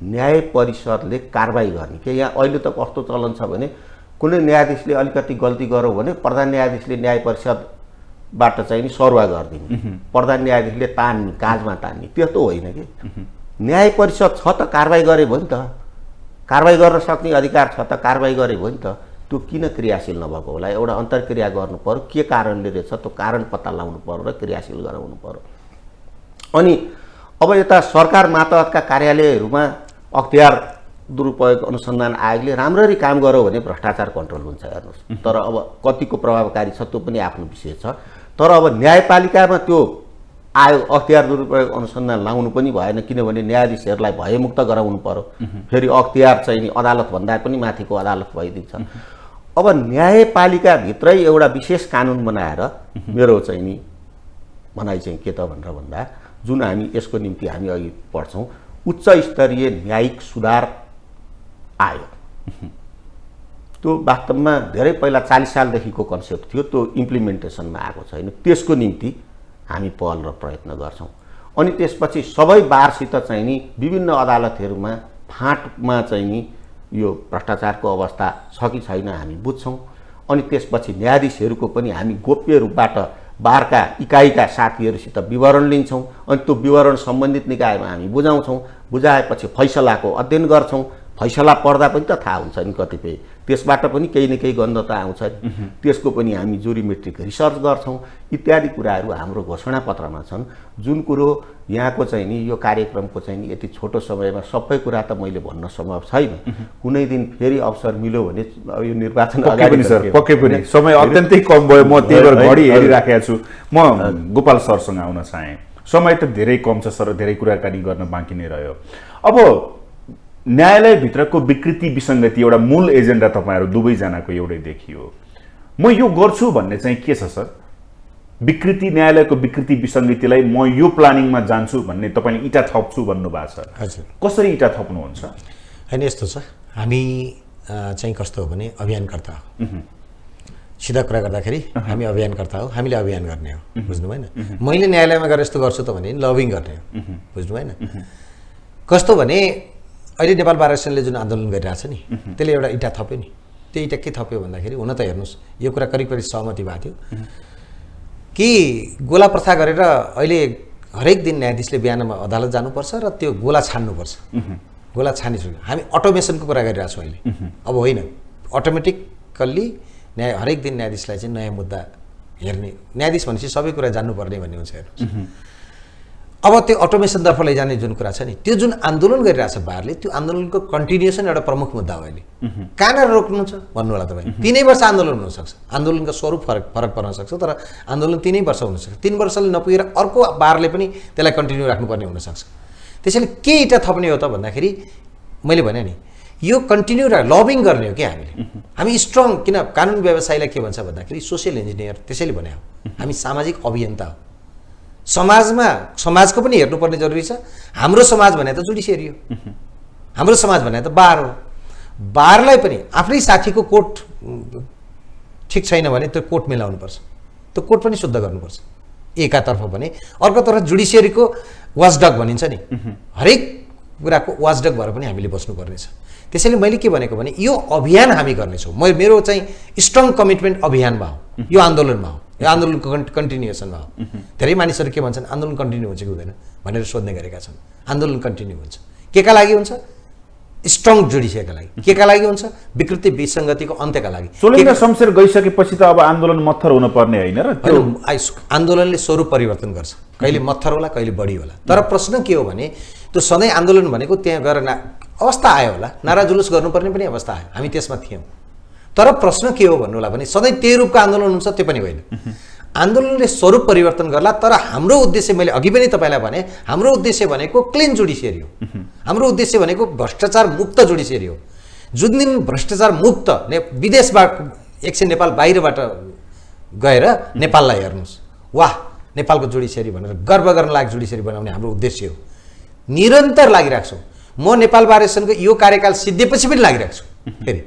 न्याय परिषदले कारबाही गर्ने। के यहाँ अहिले त कस्तो चलन छ भने कुनै न्यायाधीशले अलिकति गल्ती गर्यो भने प्रधान न्यायाधीशले न्याय परिषदबाट चाहिँ नि सरुवा गरिदिने, प्रधान न्यायाधीशले तान्ने, काजमा तान्ने, त्यस्तो होइन कि। न्याय परिषद छ त कारबाही गरे भयो नि त, कारबाही गर्न सक्ने अधिकार छ त कारबाही गरे भयो नि त। त्यो किन क्रियाशील नभएको होला? एउटा अन्तर्क्रिया गर्नु पर्यो, के कारणले रहेछ त्यो कारण पत्ता लगाउनु पर्यो र क्रियाशील गराउनु पर्यो। अनि अब यता सरकार मातहतका कार्यालयहरूमा अख्तियार दुरुपयोग अनुसन्धान आयोगले राम्ररी काम गर्यो भने भ्रष्टाचार कन्ट्रोल हुन्छ हेर्नुहोस्। तर अब कतिको प्रभावकारी छ त्यो पनि आफ्नो विषय छ। तर अब न्यायपालिकामा त्यो आयोग अख्तियार दुरुपयोग अनुसन्धान लाउनु पनि भएन, किनभने न्यायाधीशहरूलाई भयमुक्त गराउनु पर्यो। फेरि अख्तियार चाहिँ नि अदालतभन्दा पनि माथिको अदालत भइदिन्छ। अब न्यायपालिकाभित्रै एउटा विशेष कानुन बनाएर मेरो चाहिँ नि भनाइ चाहिँ के त भनेर भन्दा जुन हामी यसको निम्ति हामी अघि पढ्छौँ उच्च स्तरीय न्यायिक सुधार आयोग, त्यो वास्तवमा धेरै पहिला 40 सालदेखिको कन्सेप्ट थियो, त्यो इम्प्लिमेन्टेसनमा आएको छैन। त्यसको निम्ति हामी पहल र प्रयत्न गर्छौँ। अनि त्यसपछि सबै बारसित चाहिँ नि विभिन्न अदालतहरूमा फाँटमा चाहिँ नि यो भ्रष्टाचारको अवस्था छ कि छैन हामी बुझ्छौँ। अनि त्यसपछि न्यायाधीशहरूको पनि हामी गोप्य रूपबाट बारका इकाइका साथीहरूसित विवरण लिन्छौँ। अनि त्यो विवरण सम्बन्धित निकायमा हामी बुझाउँछौँ। बुझाएपछि फैसलाको अध्ययन गर्छौँ। फैसला पढ्दा पनि त थाहा हुन्छ नि कतिपय त्यसबाट पनि केही न केही गन्ध त आउँछ। त्यसको पनि हामी जुरिमेट्रिक रिसर्च गर्छौँ। इत्यादि कुराहरू हाम्रो घोषणापत्रमा छन्। जुन कुरो यहाँको चाहिँ नि यो कार्यक्रमको चाहिँ नि यति छोटो समयमा सबै कुरा त मैले भन्न सम्भव छैन। कुनै दिन फेरि अवसर मिल्यो भने यो निर्वाचन अगाडि पक्कै पनि समय अत्यन्तै कम भयो। म त्यही भएर घडी हेरिराखेको छु। म गोपाल सरसँग आउन चाहेँ। समय त धेरै कम छ सर, धेरै कुराकानी गर्न बाँकी नै रह्यो। अब न्यायालयभित्रको विकृति विसङ्गति एउटा मूल एजेन्डा तपाईँहरू दुवैजनाको एउटै देखियो। म यो गर्छु भन्ने चाहिँ के छ सर? विकृति, न्यायालयको विकृति विसङ्गतिलाई म यो प्लानिङमा जान्छु भन्ने तपाईँले इँटा थप्छु भन्नुभएको छ। हजुर, कसरी इँटा थप्नुहुन्छ? होइन यस्तो छ, हामी चाहिँ कस्तो हो भने अभियानकर्ता हो। सिधा कुरा गर्दाखेरि हामी अभियानकर्ता हो, हामीले अभियान गर्ने हो, बुझ्नु भएन? मैले न्यायालयमा गएर यस्तो गर्छु त भने लबिङ गर्ने हो, बुझ्नु भएन? कस्तो भने अहिले नेपाल बार एसोसिएसनले जुन आन्दोलन गरिरहेछ नि त्यसले एउटा इँटा थप्यो नि। त्यो इँटा के थप्यो भन्दाखेरि हुन त हेर्नुहोस् यो कुरा करिब करिब सहमति भएको थियो कि गोला प्रथा गरेर अहिले हरेक दिन न्यायाधीशले बिहानमा अदालत जानुपर्छ र त्यो गोला छान्नुपर्छ। गोला छानिसक्यो। हामी अटोमेसनको कुरा गरिरहेछौँ अहिले। अब होइन, अटोमेटिकल्ली हरेक दिन न्यायाधीशलाई चाहिँ नयाँ मुद्दा हेर्ने, न्यायाधीश भनेपछि सबै कुरा जान्नुपर्ने भन्ने हुन्छ हेर्नुहोस्। अब त्यो अटोमेसनतर्फ लैजाने जुन कुरा छ नि, त्यो जुन आन्दोलन गरिरहेछ बारले, त्यो आन्दोलनको कन्टिन्युएसन एउटा प्रमुख मुद्दा हो अहिले। कहाँनिर रोक्नु छ भन्नु होला तपाईँ? 3 वर्ष आन्दोलन हुनसक्छ, आन्दोलनको स्वरूप फरक पर्न सक्छ, तर आन्दोलन 3 वर्ष हुनसक्छ। 3 वर्षले नपुगेर अर्को बारले पनि त्यसलाई कन्टिन्यू राख्नुपर्ने हुनसक्छ। त्यसैले के इँटा थप्ने हो त भन्दाखेरि मैले भने नि यो कन्टिन्यू लबिङ गर्ने हो कि हामी स्ट्रङ। किन कानुन व्यवसायीलाई के भन्छ भन्दाखेरि सोसियल इन्जिनियर, त्यसैले भने हो हामी सामाजिक अभियन्ता हो। समाजको पनि हेर्नुपर्ने जरुरी छ। हाम्रो समाज भने त जुडिसियरी हो, हाम्रो समाज भने त बार हो। बारलाई पनि आफ्नै साथीको कोर्ट ठिक छैन भने त्यो कोर्ट मिलाउनुपर्छ, त्यो कोर्ट पनि शुद्ध गर्नुपर्छ एकातर्फ भने। अर्कोतर्फ जुडिसियरीको वाचडग भनिन्छ नि, हरेक कुराको वाचडग भएर पनि हामीले बस्नुपर्नेछ। त्यसैले मैले के भनेको भने यो अभियान हामी गर्नेछौँ। मेरो चाहिँ स्ट्रङ कमिटमेन्ट अभियानमा हो, यो आन्दोलनमा हो, यो आन्दोलनको कन्टिन्युएसनमा हो। धेरै मानिसहरू के भन्छन् आन्दोलन कन्टिन्यू हुन्छ कि हुँदैन भनेर सोध्ने गरेका छन्। आन्दोलन कन्टिन्यू हुन्छ। केका लागि हुन्छ? स्ट्रङ जुडिसियरीका लागि। केका लागि हुन्छ? विकृति विसङ्गतिको अन्त्यका लागि। सोलिङ शमशेर गइसकेपछि त अब आन्दोलन मत्थर हुनुपर्ने होइन र? आन्दोलनले स्वरूप परिवर्तन गर्छ, कहिले मत्थर होला कहिले बढी होला। तर प्रश्न के हो भने त्यो सधैँ आन्दोलन भनेको त्यहाँ गएर अवस्था आयो होला, नारा जुलुस गर्नुपर्ने पनि अवस्था आयो, हामी त्यसमा थियौँ। तर प्रश्न के हो भन्नु होला भने सधैँ त्यही रूपको आन्दोलन हुन्छ त्यो पनि होइन। आन्दोलनले स्वरूप परिवर्तन गर्ला। तर हाम्रो उद्देश्य मैले अघि पनि तपाईँलाई भने हाम्रो उद्देश्य भनेको क्लिन जुडिसियरी हो। हाम्रो उद्देश्य भनेको भ्रष्टाचार मुक्त जुडिसियरी हो। जुन दिन भ्रष्टाचार मुक्त विदेशबाट एकछिन नेपाल बाहिरबाट गएर नेपाललाई हेर्नुहोस्, वाह नेपालको जुडिसियरी भनेर गर्व गर्न लायक जुडिसियरी बनाउने हाम्रो उद्देश्य हो। निरन्तर लागिरहेको छु म। नेपाल बार एसोसिएसनको यो कार्यकाल सिद्धिएपछि पनि लागिरहेको छु। फेरि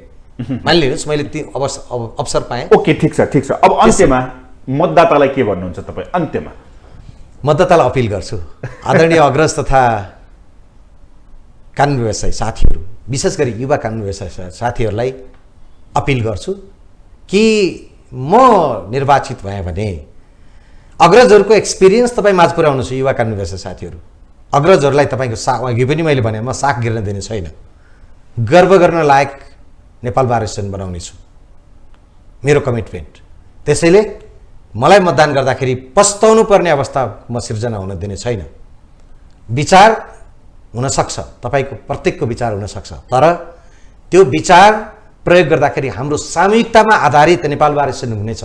मानिलिनुहोस् मैले अवसर पाएँ। ओके, ठिक छ ठिक छ। अब अन्त्यमा मतदातालाई के भन्नुहुन्छ तपाईँ? अन्त्यमा मतदातालाई अपिल गर्छु, आदरणीय अग्रज तथा कानुन व्यवसायी साथीहरू, विशेष गरी युवा कानुन व्यवसायी साथीहरूलाई अपिल गर्छु कि म निर्वाचित भएँ भने अग्रजहरूको एक्सपिरियन्स तपाईँ माझ पुर्याउनु छ। युवा कानुन व्यवसायी साथीहरू, अग्रजहरूलाई तपाईँको अघि पनि मैले भने म साख गिर्न दिने छैन। गर्व गर्न लायक नेपाल बार एसोसिएसन बनाउने छु, मेरो कमिटमेन्ट। त्यसैले मलाई मतदान गर्दाखेरि पस्ताउनु पर्ने अवस्था म सिर्जना हुन दिने छैन। विचार हुनसक्छ, तपाईँको प्रत्येकको विचार हुनसक्छ, तर त्यो विचार प्रयोग गर्दाखेरि हाम्रो सामूहिकतामा आधारित नेपाल बार एसोसिएसन हुनेछ।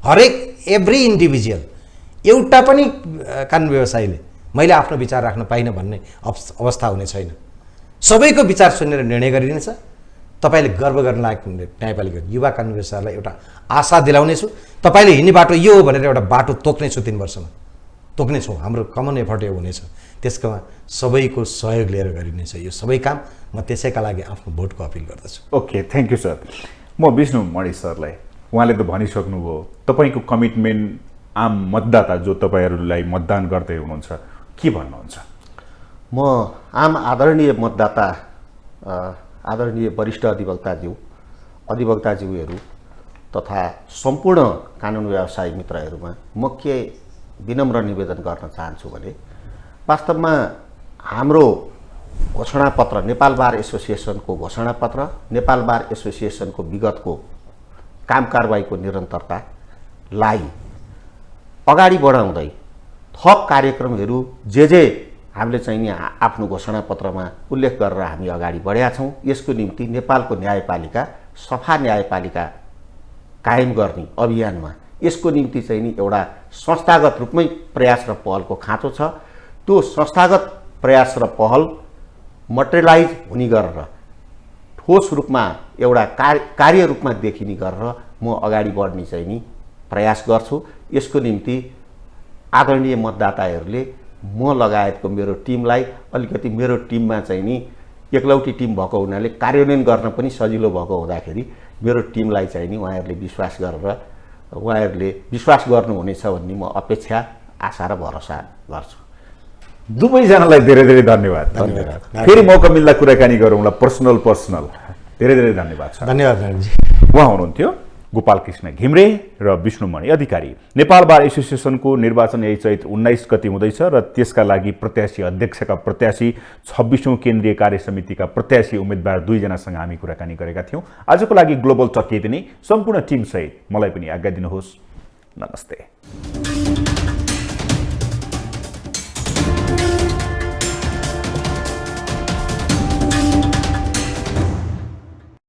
हरेक एभ्री इन्डिभिजुअल एउटा पनि कानुन व्यवसायीले मैले आफ्नो विचार राख्न पाइनँ भन्ने अवस्था हुने छैन। सबैको विचार सुनेर निर्णय गरिनेछ। तपाईँले गर्व गर्न लागेको न्यायपालिका युवा कानुन व्यवसायलाई एउटा आशा दिलाउनेछु। तपाईँले हिँड्ने बाटो यो हो भनेर एउटा बाटो तोक्नेछु, 3 वर्षमा तोक्नेछौँ। हाम्रो कमन एफर्ट यो हुनेछ। त्यसमा सबैको सहयोग लिएर गरिनेछ यो सबै काम। म त्यसैका लागि आफ्नो भोटको अपिल गर्दछु। Okay, thank you sir. म विष्णु मणि सरलाई, उहाँले त भनिसक्नुभयो तपाईँको कमिटमेन्ट आम मतदाता जो तपाईँहरूलाई मतदान गर्दै हुनुहुन्छ, के भन्नुहुन्छ? म आम आदरणीय मतदाता, आदरणीय वरिष्ठ अधिवक्ताज्यूहरू तथा सम्पूर्ण कानुन व्यवसायी मित्रहरूमा म के विनम्र निवेदन गर्न चाहन्छु भने वास्तवमा हाम्रो घोषणापत्र, नेपाल बार एसोसिएसनको घोषणापत्र, नेपाल बार एसोसिएसनको विगतको काम कारबाहीको निरन्तरतालाई अगाडि बढाउँदै थप कार्यक्रमहरू जे हामीले चाहिँ नि आफ्नो घोषणापत्रमा उल्लेख गरेर हामी अगाडि बढेका छौँ। यसको निम्ति नेपालको न्यायपालिका सफा न्यायपालिका कायम गर्ने अभियानमा यसको निम्ति चाहिँ नि एउटा संस्थागत रूपमै प्रयास र पहलको खाँचो छ। त्यो संस्थागत प्रयास र पहल मटेरियलाइज हुने गरेर ठोस रूपमा एउटा कार्य रूपमा देखिने गरेर म अगाडि बढ्ने चाहिँ नि प्रयास गर्छु। यसको निम्ति आदरणीय मतदाताहरूले म लगायतको मेरो टिमलाई, अलिकति मेरो टिममा चाहिँ नि एकलौटी टिम भएको हुनाले कार्यान्वयन गर्न पनि सजिलो भएको हुँदाखेरि मेरो टिमलाई चाहिँ नि उहाँहरूले विश्वास गरेर उहाँहरूले विश्वास गर्नुहुनेछ भन्ने म अपेक्षा, आशा र भरोसा गर्छु। दुवैजनालाई धेरै धेरै धन्यवाद। फेरि मौका मिल्दा कुराकानी गरौँला, पर्सनल। धेरै धेरै धन्यवाद छ। धन्यवाद नारायणजी। उहाँ हुनुहुन्थ्यो गोपाल कृष्ण घिम्रे र विष्णुमणि अधिकारी। नेपाल बार एसोसिएसनको निर्वाचन यही चैत 19 गति हुँदैछ र त्यसका लागि प्रत्याशी, अध्यक्षका प्रत्याशी, 26औं केन्द्रीय कार्य समितिका प्रत्याशी उम्मेदवार 2 जनासँग हामी कुराकानी गरेका थियौँ। आजको लागि ग्लोबल टक यति नै। सम्पूर्ण टिमसहित मलाई पनि आज्ञा दिनुहोस्। नमस्ते।